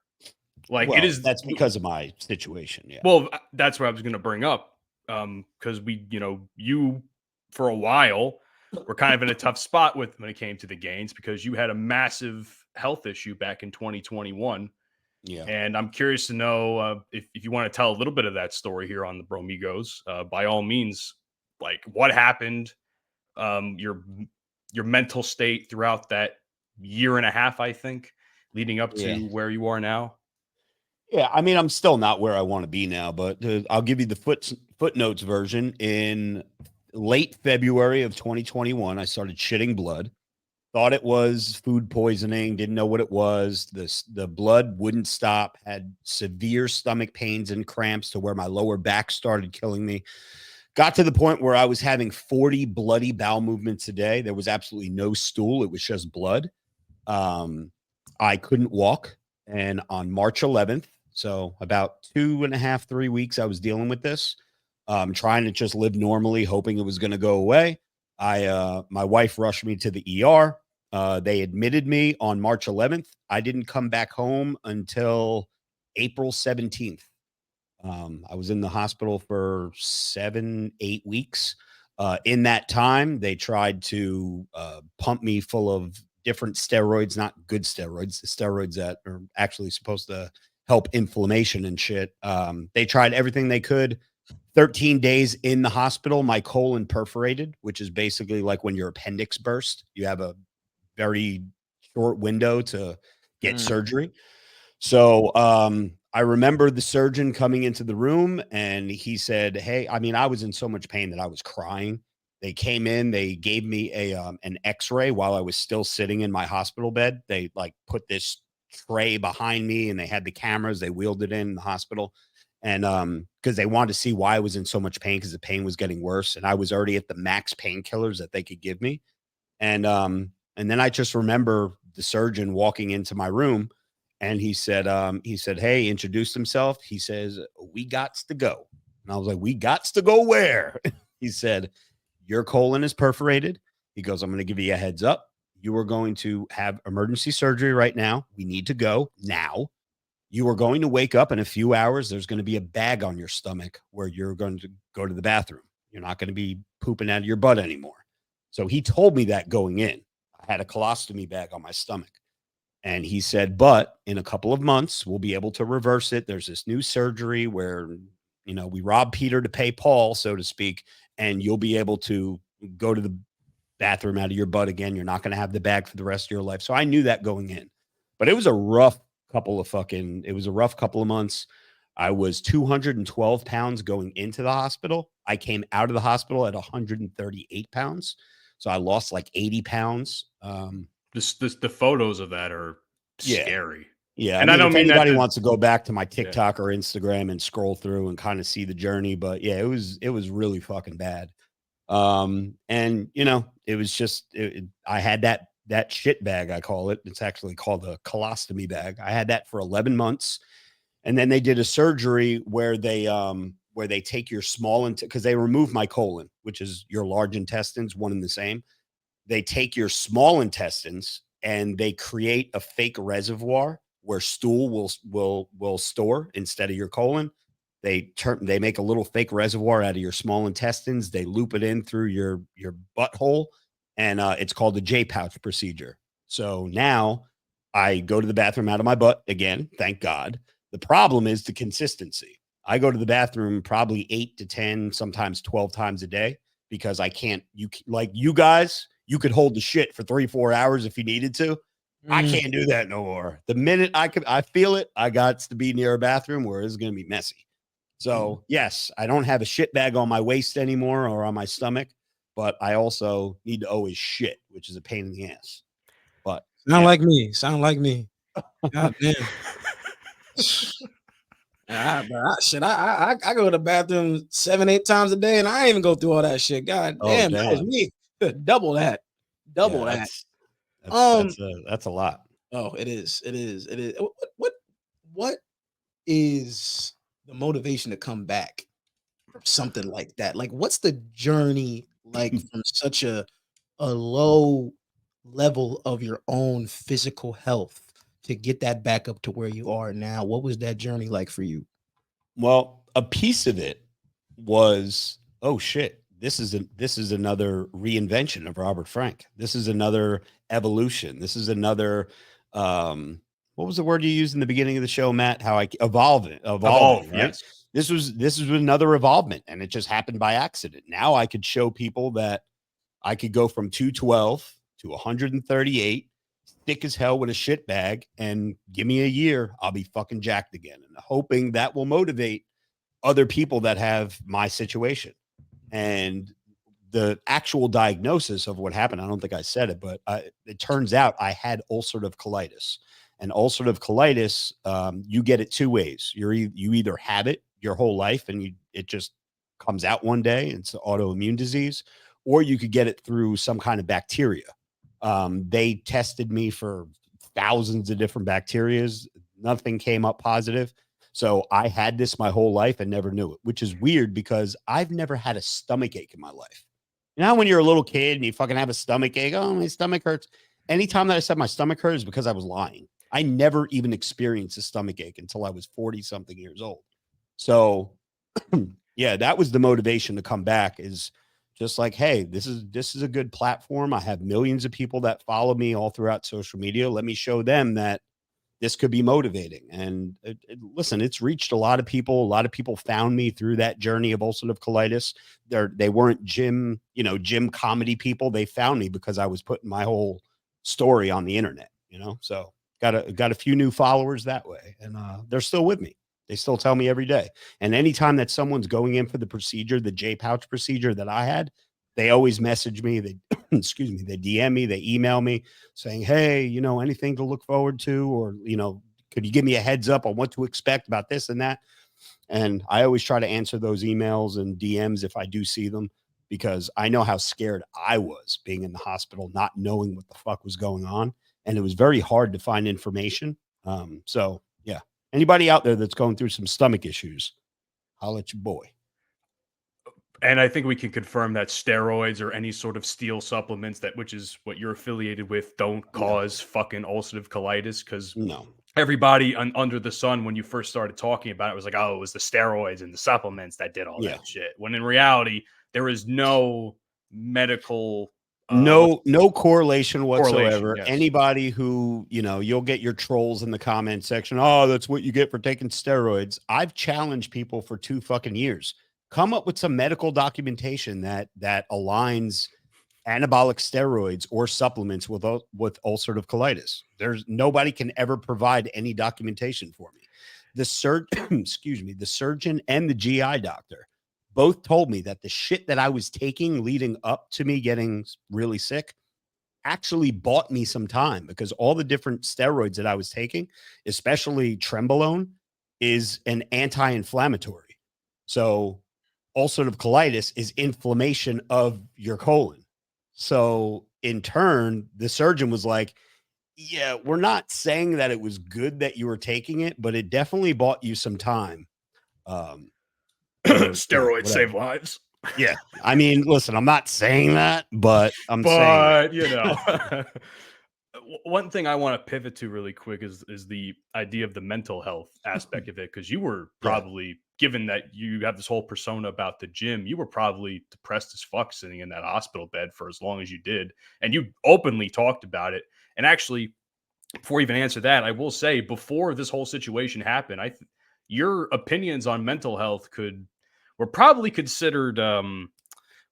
Like Well, it is that's because of my situation. Yeah. Well, that's what I was going to bring up. Because you for a while were kind of in a tough spot when it came to the gains because you had a massive health issue back in 2021. Yeah. And I'm curious to know if you want to tell a little bit of that story here on the Bromigos. By all means, like what happened, your mental state throughout that year and a half, I think, leading up to where you are now. Yeah, I mean, I'm still not where I want to be now, but I'll give you the footnotes version. In late February of 2021, I started shitting blood. Thought it was food poisoning, didn't know what it was. The blood wouldn't stop, had severe stomach pains and cramps to where my lower back started killing me. Got to the point where I was having 40 bloody bowel movements a day. There was absolutely no stool. It was just blood. I couldn't walk. And on March 11th, so about 2.5, 3 weeks, I was dealing with this, trying to just live normally, hoping it was going to go away. My wife rushed me to the ER. They admitted me on March 11th. I didn't come back home until April 17th. I was in the hospital for 7-8 weeks. In that time, they tried to pump me full of different steroids, not good steroids, the steroids that are actually supposed to help inflammation and shit. They tried everything they could. 13 days in the hospital, my colon perforated, which is basically like when your appendix burst. You have a very short window to get surgery. So I remember the surgeon coming into the room and he said, "Hey," I mean, I was in so much pain that I was crying. They came in, they gave me an x-ray while I was still sitting in my hospital bed. They like put this tray behind me and they had the cameras, they wheeled it in the hospital. And because they wanted to see why I was in so much pain, because the pain was getting worse. And I was already at the max painkillers that they could give me. And then I just remember the surgeon walking into my room and he said, "Hey," introduced himself. He says, "We gots to go." And I was like, "We gots to go where?" He said, "Your colon is perforated." He goes, "I'm going to give you a heads up. You are going to have emergency surgery right now. We need to go now. You are going to wake up in a few hours. There's going to be a bag on your stomach where you're going to go to the bathroom. You're not going to be pooping out of your butt anymore. So he told me that going in. I had a colostomy bag on my stomach. And he said, but in a couple of months, we'll be able to reverse it. There's this new surgery where, we rob Peter to pay Paul, so to speak, and you'll be able to go to the bathroom out of your butt again. You're not going to have the bag for the rest of your life. So I knew that going in, but it was a rough couple of months. I was 212 pounds going into the hospital. I came out of the hospital at 138 pounds. So I lost like 80 pounds. The photos of that are scary. Yeah. And I don't if mean anybody that wants to go back to my TikTok or Instagram and scroll through and kind of see the journey, but yeah, it was really fucking bad. And it was just, I had that shit bag, I call it. It's actually called a colostomy bag. I had that for 11 months. And then they did a surgery where they take your small because they remove my colon, which is your large intestines, one and the same. They take your small intestines and they create a fake reservoir where stool will store instead of your colon. They make a little fake reservoir out of your small intestines. They loop it in through your butthole, and it's called the J pouch procedure. So now I go to the bathroom out of my butt again. Thank God. The problem is the consistency. I go to the bathroom probably 8 to 10, sometimes 12 times a day because I can't. You guys, you could hold the shit for 3-4 hours if you needed to. I can't do that no more. The minute I feel it, I got to be near a bathroom where it's going to be messy. So yes, I don't have a shit bag on my waist anymore or on my stomach, but I also need to always shit, which is a pain in the ass. But sound like me. God damn. I go to the bathroom 7-8 times a day, and I ain't even go through all that shit. God damn, that was me. Double that. That's a lot. Oh, it is. What is the motivation to come back from something like that? Like, what's the journey like from such a low level of your own physical health to get that back up to where you are now? What was that journey like for you? Well, a piece of it was, oh shit, this is another reinvention of Robert Frank. This is another evolution. This is another what was the word you used in the beginning of the show, Matt? How I evolving, right? Yes. This was another evolvement, and it just happened by accident. Now I could show people that I could go from 212 to 138, thick as hell with a shit bag, and give me a year, I'll be fucking jacked again. And hoping that will motivate other people that have my situation. And the actual diagnosis of what happened, I don't think I said it, but it turns out I had ulcerative colitis. And ulcerative colitis, you get it two ways. You either have it your whole life and it just comes out one day, it's an autoimmune disease, or you could get it through some kind of bacteria. They tested me for thousands of different bacterias. Nothing came up positive. So I had this my whole life and never knew it, which is weird because I've never had a stomach ache in my life. You know, when you're a little kid and you fucking have a stomach ache, oh, my stomach hurts. Anytime that I said my stomach hurt is because I was lying. I never even experienced a stomach ache until I was 40 something years old. So yeah, that was the motivation to come back, is just like, hey, this is a good platform. I have millions of people that follow me all throughout social media. Let me show them that this could be motivating. And listen, it's reached a lot of people. A lot of people found me through that journey of ulcerative colitis. They weren't gym comedy people. They found me because I was putting my whole story on the internet, so got a few new followers that way. And they're still with me. They still tell me every day. And anytime that someone's going in for the procedure, the J pouch procedure that I had, they always message me. They, excuse me, they DM me, they email me saying, hey, anything to look forward to, or, could you give me a heads up on what to expect about this and that? And I always try to answer those emails and DMs if I do see them, because I know how scared I was being in the hospital, not knowing what the fuck was going on. And it was very hard to find information. So yeah, anybody out there that's going through some stomach issues, holla at your boy. And I think we can confirm that steroids or any sort of steel supplements, which is what you're affiliated with, don't cause fucking ulcerative colitis. Because no, everybody under the sun, when you first started talking about it, was like, oh, it was the steroids and the supplements that did all that shit. When in reality, there is no medical no correlation whatsoever. yes. Anybody who, you'll get your trolls in the comment section. Oh, that's what you get for taking steroids. I've challenged people for 2 fucking years. Come up with some medical documentation that aligns anabolic steroids or supplements with ulcerative colitis. There's nobody can ever provide any documentation for me. The surgeon and the GI doctor both told me that the shit that I was taking leading up to me getting really sick actually bought me some time, because all the different steroids that I was taking, especially Trenbolone, is an anti-inflammatory. So ulcerative colitis is inflammation of your colon. So in turn, the surgeon was like, yeah, we're not saying that it was good that you were taking it, but it definitely bought you some time. Steroids save lives. Yeah. I mean, listen, I'm not saying that, but saying, one thing I want to pivot to really quick is the idea of the mental health aspect of it. Cause you were probably, given that you have this whole persona about the gym, you were probably depressed as fuck sitting in that hospital bed for as long as you did. And you openly talked about it. And actually, before I even answer that, I will say, before this whole situation happened, your opinions on mental health were probably considered,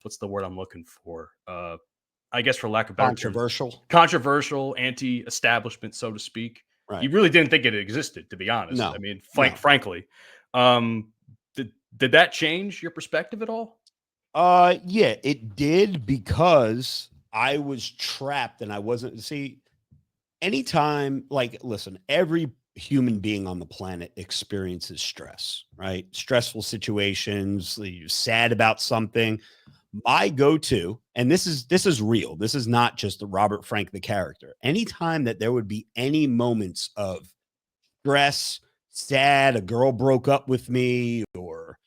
what's the word I'm looking for? I guess, for lack of better terms, controversial, anti-establishment, so to speak. Right. You really didn't think it existed, to be honest. No, I mean, frankly, did that change your perspective at all? Yeah, it did, because I was trapped and I wasn't. See, anytime, listen, every human being on the planet experiences stress, right? Stressful situations, you're sad about something. My go-to, and this is real. This is not just the Robert Frank, the character. Anytime that there would be any moments of stress, sad, a girl broke up with me, or,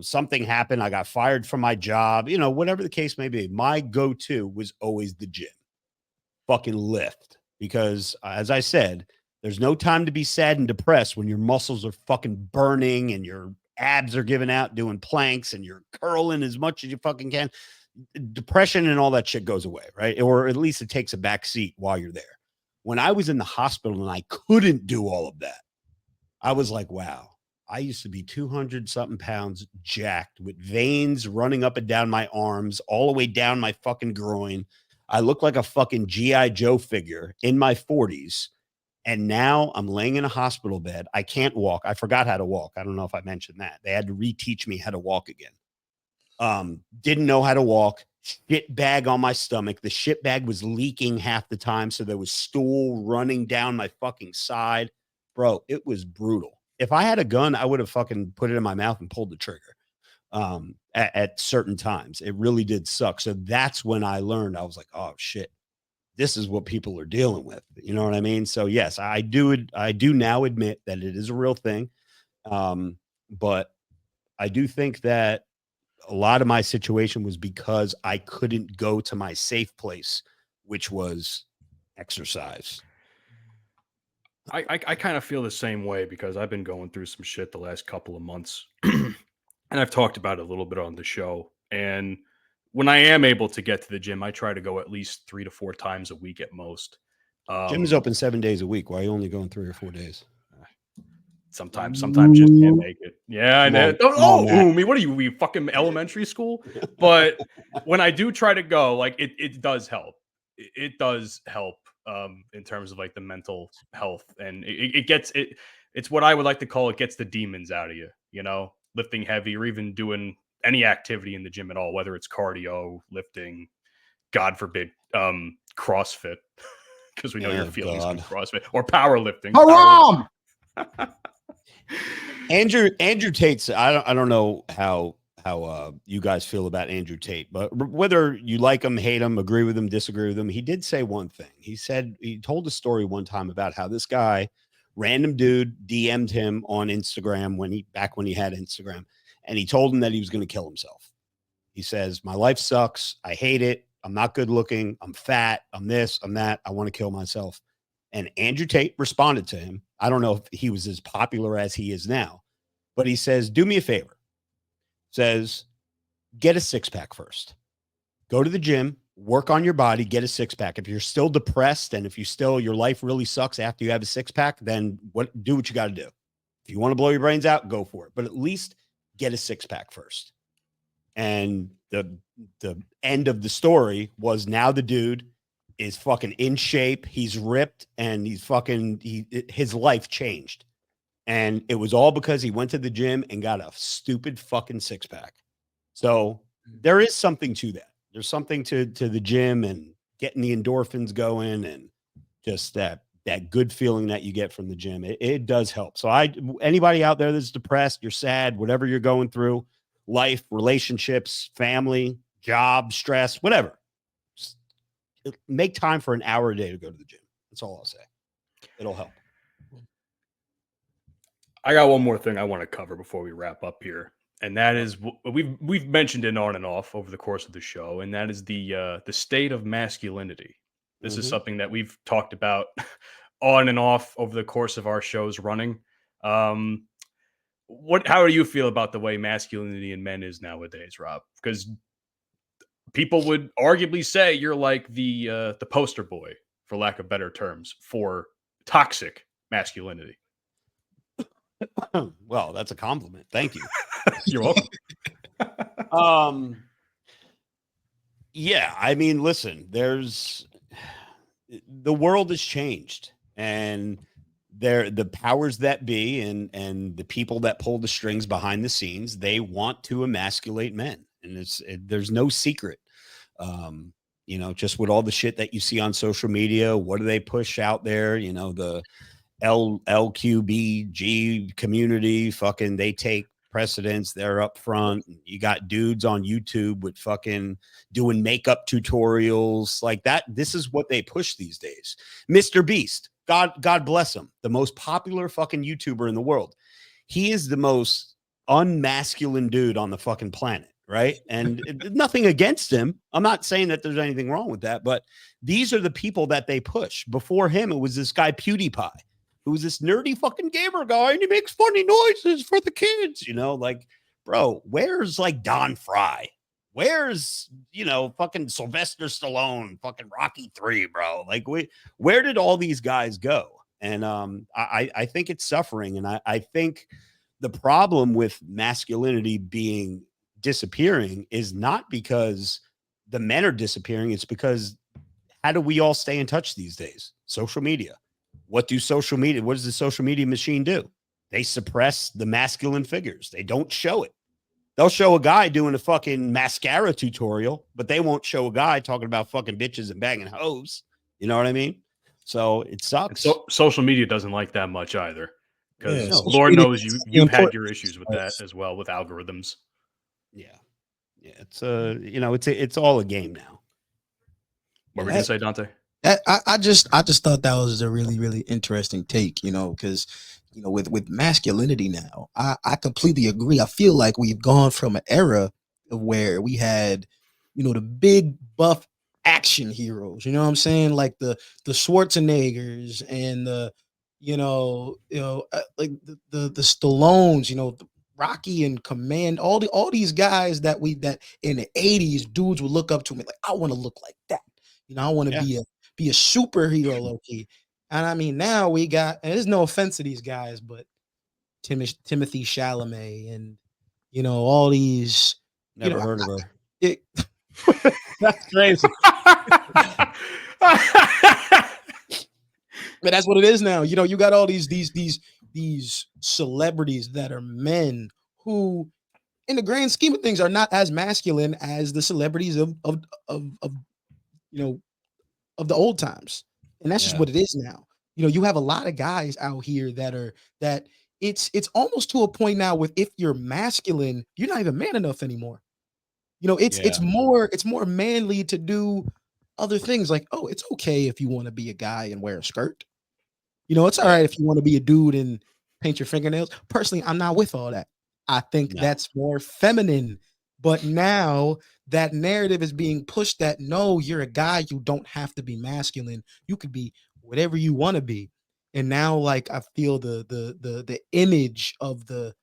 something happened, I got fired from my job, whatever the case may be, my go-to was always the gym. Fucking lift. Because as I said, there's no time to be sad and depressed when your muscles are fucking burning and your abs are giving out doing planks and you're curling as much as you fucking can. Depression and all that shit goes away, right? Or at least it takes a back seat while you're there. When I was in the hospital and I couldn't do all of that, I was like, wow, I used to be 200 something pounds, jacked, with veins running up and down my arms, all the way down my fucking groin. I look like a fucking G.I. Joe figure in my 40s. And now I'm laying in a hospital bed. I can't walk. I forgot how to walk. I don't know if I mentioned that. They had to reteach me how to walk again. Didn't know how to walk. Shit bag on my stomach. The shit bag was leaking half the time. So there was stool running down my fucking side. Bro, it was brutal. If I had a gun, I would have fucking put it in my mouth and pulled the trigger at certain times. It really did suck. So that's when I learned. I was like, oh, shit. This is what people are dealing with. You know what I mean? So yes, I do now admit that it is a real thing. But I do think that a lot of my situation was because I couldn't go to my safe place, which was exercise. I kind of feel the same way, because I've been going through some shit the last couple of months and I've talked about it a little bit on the show. And when I am able to get to the gym, I try to go at least 3 to 4 times a week at most. Gym is open 7 days a week. Why are you only going 3 or 4 days? Sometimes just can't make it. Yeah, I know. Me, what are you? We fucking elementary school? But when I do try to go, it does help. It does help in terms of the mental health, and it's what I would like to call, it gets the demons out of you, lifting heavy or even doing any activity in the gym at all, whether it's cardio, lifting, God forbid, CrossFit, because we know your feelings on CrossFit, or powerlifting. Haram! Andrew Tate's, I don't know how you guys feel about Andrew Tate, but whether you like him, hate him, agree with him, disagree with him, he did say one thing. He told a story one time about how this guy, random dude, DM'd him on Instagram when he had Instagram, and he told him that he was going to kill himself. He says, my life sucks. I hate it. I'm not good looking. I'm fat. I'm this, I'm that. I want to kill myself. And Andrew Tate responded to him I don't know if he was as popular as he is now, but he says, do me a favor. Says, get a six-pack first. Go to the gym, work on your body, get a six-pack. If you're still depressed and if your life really sucks after you have a six-pack, then do what you got to do. If you want to blow your brains out, go for it. But at least get a six-pack first. And the end of the story was now the dude is fucking in shape. He's ripped and his life changed. And it was all because he went to the gym and got a stupid fucking six-pack. So there is something to that. There's something to the gym and getting the endorphins going and just that good feeling that you get from the gym. It does help. So anybody out there that's depressed, you're sad, whatever you're going through, life, relationships, family, job, stress, whatever, just make time for an hour a day to go to the gym. That's all I'll say. It'll help. I got one more thing I want to cover before we wrap up here. And that is, we've mentioned it on and off over the course of the show, and that is the state of masculinity. This is something that we've talked about on and off over the course of our shows running. How do you feel about the way masculinity in men is nowadays, Rob? Because people would arguably say you're like the poster boy, for lack of better terms, for toxic masculinity. Well, that's a compliment. Thank you. You're welcome. Yeah, I mean, listen, the world has changed, and the powers that be and the people that pull the strings behind the scenes, they want to emasculate men, and there's no secret. Just with all the shit that you see on social media, what do they push out there? The LQBG community, fucking, they take precedence. They're up front. You got dudes on YouTube with fucking doing makeup tutorials like that. This is what they push these days. Mr. Beast, God bless him, the most popular fucking YouTuber in the world. He is the most unmasculine dude on the fucking planet, right? And nothing against him. I'm not saying that there's anything wrong with that, but these are the people that they push. Before him, it was this guy PewDiePie, who was this nerdy fucking gamer guy, and he makes funny noises for the kids, like, bro, where's like Don Fry? Where's, fucking Sylvester Stallone, fucking Rocky 3, bro? Like, where did all these guys go? And I think it's suffering. And I think the problem with masculinity disappearing is not because the men are disappearing. It's because how do we all stay in touch these days? Social media. What does the social media machine do? They suppress the masculine figures. They don't show it. They'll show a guy doing a fucking mascara tutorial, but they won't show a guy talking about fucking bitches and banging hoes. You know what I mean? So it sucks. So social media doesn't like that much either, because Yeah, Lord knows you've had your issues with that as well, with algorithms. Yeah. It's it's all a game now. What were you gonna say, Dante? I just thought that was a really, really interesting take, because with masculinity now, I completely agree. I feel like we've gone from an era where we had, the big buff action heroes, you know what I'm saying? Like the Schwarzeneggers and the Stallones, the Rocky and Command, all these guys that in the 80s dudes would look up to me like, I want to look like that. I want to be a superhero, low-key. And I mean, now we got, and there's no offense to these guys, but Timothy Chalamet and all these. Never heard of her. That's crazy. But that's what it is now. You got all these celebrities that are men who, in the grand scheme of things, are not as masculine as the celebrities of the old times. And that's just what it is now. You have a lot of guys out here that it's almost to a point now with, if you're masculine, you're not even man enough anymore. It's more manly to do other things like, oh, it's okay if you want to be a guy and wear a skirt. It's all right if you want to be a dude and paint your fingernails. Personally, I'm not with all that. I think that's more feminine. But now that narrative is being pushed that, no, you're a guy, you don't have to be masculine. You could be whatever you want to be. And now, like, I feel the image of the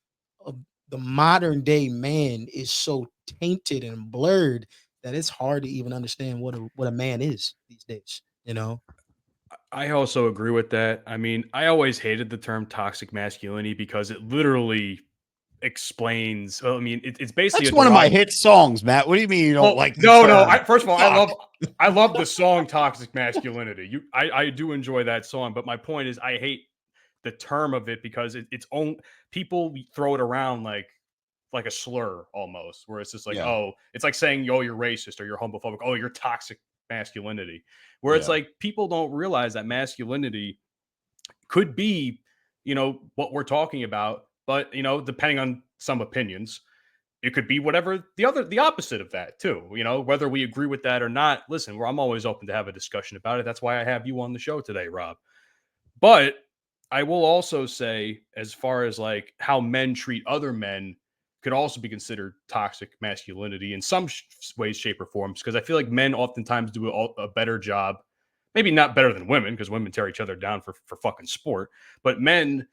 modern day man is so tainted and blurred that it's hard to even understand what a man is these days. I also agree with that. I mean, I always hated the term toxic masculinity because it literally explains. Well, I mean, it's basically That's a one of my derived. hit songs, Matt. What do you mean you don't Well, like the no, no. term? First of all, Fuck. I love the song "Toxic Masculinity." I do enjoy that song, but my point is, I hate the term of it because it's own people throw it around like a slur almost, where it's just like, Yeah. oh, it's like saying, oh, you're racist or you're homophobic. Oh, you're toxic masculinity. Where it's Yeah. like people don't realize that masculinity could be, what we're talking about, but depending on some opinions, it could be whatever the opposite of that too. Whether we agree with that or not. Listen, I'm always open to have a discussion about it. That's why I have you on the show today, Rob. But I will also say, as far as like how men treat other men, could also be considered toxic masculinity in some ways, shape, or forms. Because I feel like men oftentimes do a better job, maybe not better than women, because women tear each other down for fucking sport, but men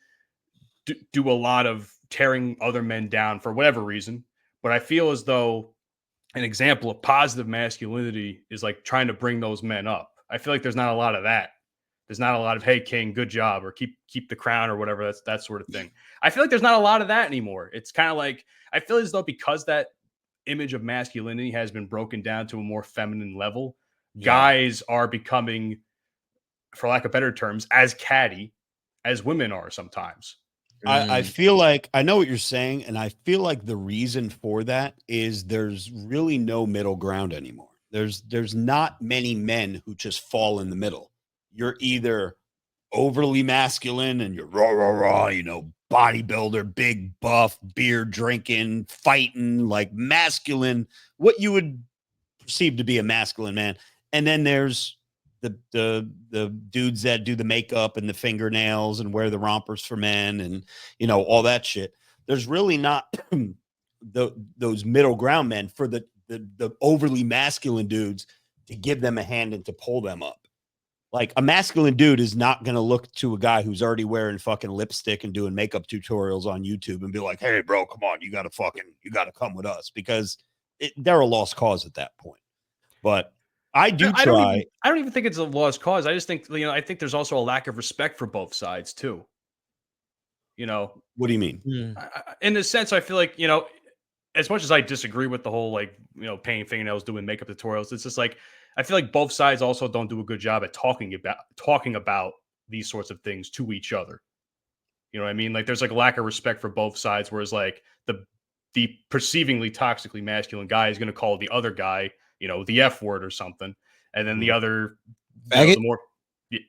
do a lot of tearing other men down for whatever reason. But I feel as though an example of positive masculinity is like trying to bring those men up. I feel like there's not a lot of that. There's not a lot of, hey, King, good job, or keep the crown or whatever. That's that sort of thing. I feel like there's not a lot of that anymore. It's kind of like, I feel as though because that image of masculinity has been broken down to a more feminine level, guys are becoming, for lack of better terms, as catty as women are sometimes. I feel like I know what you're saying, and I feel like the reason for that is there's really no middle ground anymore. There's not many men who just fall in the middle. You're either overly masculine and you're raw, bodybuilder, big buff, beer drinking, fighting, like masculine, what you would perceive to be a masculine man. And then there's the dudes that do the makeup and the fingernails and wear the rompers for men and all that shit. There's really not those middle ground men for the overly masculine dudes to give them a hand and to pull them up. Like a masculine dude is not going to look to a guy who's already wearing fucking lipstick and doing makeup tutorials on YouTube and be like, hey bro, come on, you got to come with us, because they're a lost cause at that point. But I don't even think it's a lost cause. I just think, I think there's also a lack of respect for both sides too. What do you mean? In the sense, I feel like, as much as I disagree with the whole, like, painting fingernails, doing makeup tutorials, it's just like, I feel like both sides also don't do a good job at talking about these sorts of things to each other. You know what I mean? Like, there's like a lack of respect for both sides, whereas like the perceivingly toxically masculine guy is going to call the other guy, the F word or something. And then the other, the more,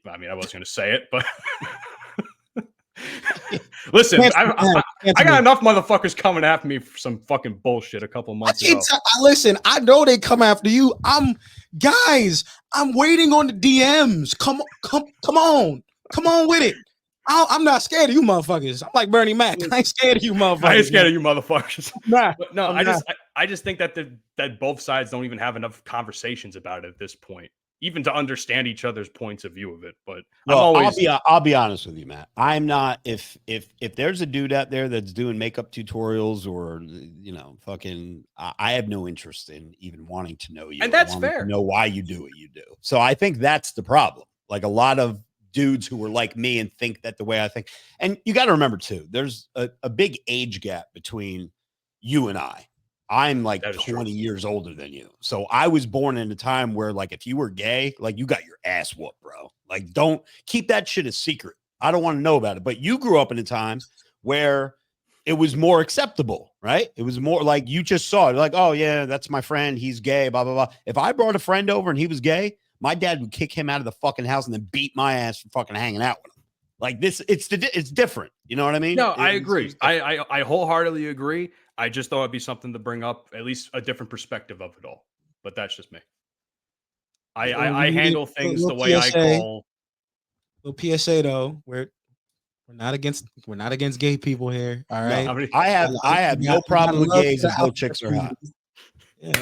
I mean, I wasn't going to say it, but listen, I got enough motherfuckers coming after me for some fucking bullshit a couple months ago. Listen, I know they come after you. I'm waiting on the DMs. Come on with it. I'm not scared of you motherfuckers. I'm like Bernie Mac. I ain't scared of you motherfuckers. I ain't scared of you motherfuckers. Nah, but no, I just think that both sides don't even have enough conversations about it at this point, even to understand each other's points of view of it. But I'll be honest with you, Matt. I'm not, if there's a dude out there that's doing makeup tutorials or fucking, I have no interest in even wanting to know you. And that's fair. Know why you do what you do. So I think that's the problem. Like a lot of dudes who are like me and think that the way I think. And you got to remember too, there's a big age gap between you and I. I'm like 20 years older than you. So I was born in a time where, like, if you were gay, like, you got your ass whooped, bro. Like, don't keep that shit a secret. I don't want to know about it. But you grew up in a time where it was more acceptable, right? It was more like you just saw it. Like, oh, yeah, that's my friend. He's gay, blah, blah, blah. If I brought a friend over and he was gay, my dad would kick him out of the fucking house and then beat my ass for fucking hanging out with him. Like this, it's different. You know what I mean? No, I agree. I wholeheartedly agree. I just thought it'd be something to bring up, at least a different perspective of it all. But that's just me. I handle things the way I call. Little PSA though, we're not against gay people here. All right. No, I have no problem with gays if both chicks are hot. Yeah.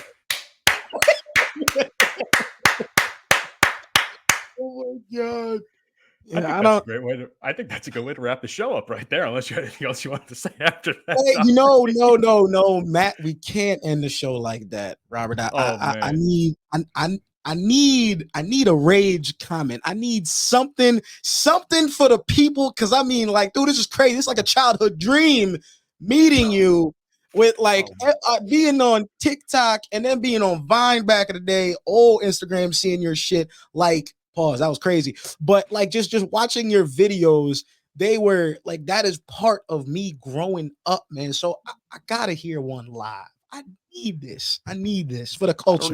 Oh my god. I think that's a good way to wrap the show up right there. Unless you had anything else you wanted to say after that. Hey, no, Matt. We can't end the show like that, Robert. I need a rage comment. I need something for the people. Cause I mean, like, dude, this is crazy. It's like a childhood dream meeting you with being on TikTok and then being on Vine back in the day, old Instagram, seeing your shit. Like, pause. That was crazy. But like, just watching your videos, they were like, that is part of me growing up, man. So I gotta hear one live. I need this for the culture.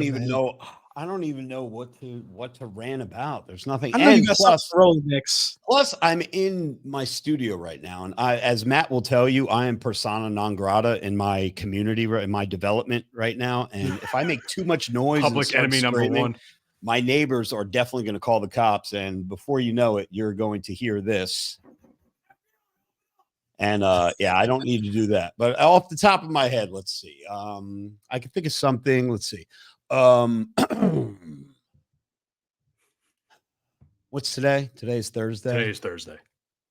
I don't even know what to rant about. There's nothing. I know you got plus, I'm in my studio right now, and as Matt will tell you, I am persona non grata in my community, in my development right now. And if I make too much noise, public enemy number one, my neighbors are definitely going to call the cops. And before you know it, you're going to hear this. And I don't need to do that. But off the top of my head, let's see. I can think of something. Let's see. What's today? Today's Thursday. Today's Thursday.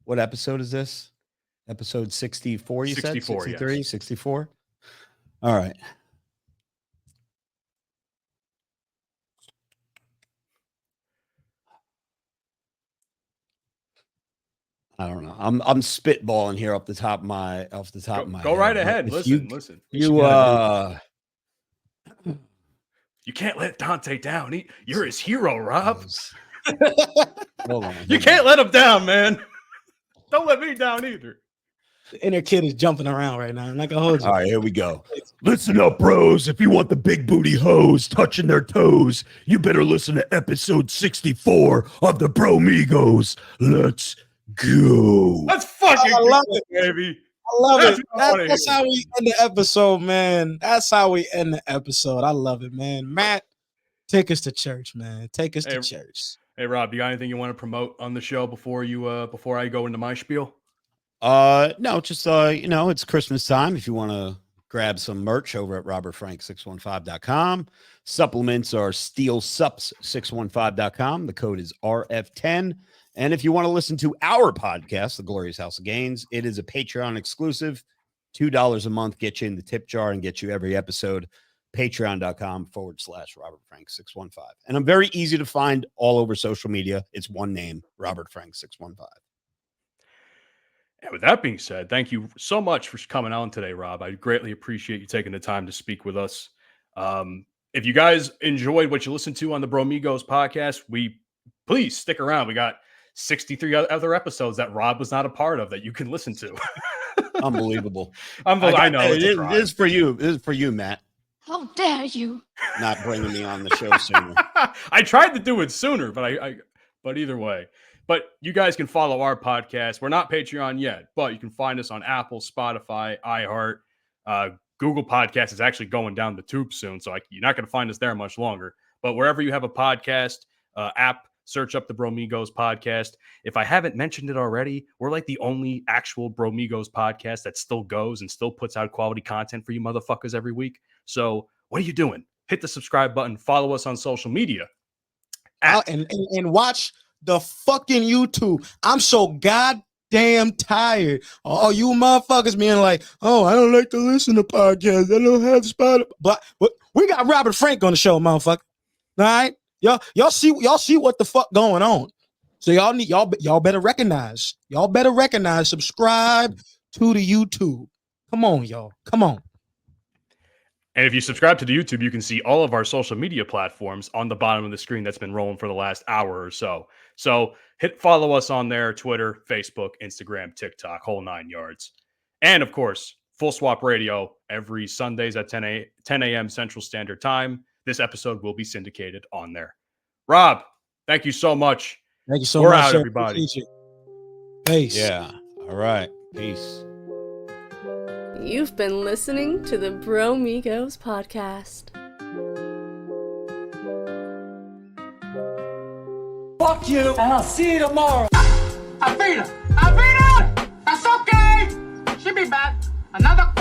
What episode is this? Episode 64, you 64, said? 63, yes. 64? All right. I don't know. I'm spitballing here off the top of my head. Go right ahead. Listen. You can't let Dante down. You're his hero, Rob. Hold on. You can't let him down, man. Don't let me down either. The inner kid is jumping around right now. I'm not gonna hold you. All right, here we go. Listen up, bros. If you want the big booty hoes touching their toes, you better listen to episode 64 of the Bromigos. Let's go. Let's fucking love it, baby. I love it. That's how we end the episode, man. That's how we end the episode. I love it, man. Matt, take us to church, man. Take us to church. Hey, Rob, you got anything you want to promote on the show before I go into my spiel? No, just it's Christmas time. If you want to grab some merch over at RobertFrank615.com. Supplements are SteelSups615.com. The code is RF10. And if you want to listen to our podcast, The Glorious House of Gains, it is a Patreon exclusive. $2 a month get you in the tip jar and get you every episode. Patreon.com/RobertFrank615. And I'm very easy to find all over social media. It's one name, RobertFrank615. And with that being said, thank you so much for coming on today, Rob. I greatly appreciate you taking the time to speak with us. If you guys enjoyed what you listened to on the Bromigos podcast, please stick around. We got 63 other episodes that Rob was not a part of that you can listen to. Unbelievable. I know. It is for you. It is for you, Matt. How dare you? Not bringing me on the show sooner. I tried to do it sooner, but but either way. But you guys can follow our podcast. We're not Patreon yet, but you can find us on Apple, Spotify, iHeart. Google Podcast is actually going down the tube soon, so you're not going to find us there much longer. But wherever you have a podcast app, search up the Bromigos podcast. If I haven't mentioned it already, we're like the only actual Bromigos podcast that still goes and still puts out quality content for you motherfuckers every week. So what are you doing? Hit the subscribe button. Follow us on social media. And watch the fucking YouTube. I'm so goddamn tired. Oh, you motherfuckers being like, oh, I don't like to listen to podcasts. I don't have Spotify. But we got Robert Frank on the show, motherfucker. All right? Y'all see what the fuck going on. So y'all better recognize. Y'all better recognize. Subscribe to the YouTube. Come on, y'all. Come on. And if you subscribe to the YouTube, you can see all of our social media platforms on the bottom of the screen that's been rolling for the last hour or so. So follow us on there, Twitter, Facebook, Instagram, TikTok, whole 9 yards. And of course, Full Swap Radio every Sundays at 10 a.m. Central Standard Time. This episode will be syndicated on there. Rob, thank you so much. Thank you so much. We're out, everybody. Peace. Yeah. All right. Peace. You've been listening to the Bromigos podcast. Fuck you, and I'll see you tomorrow. Avita! That's okay! She'll be back. Another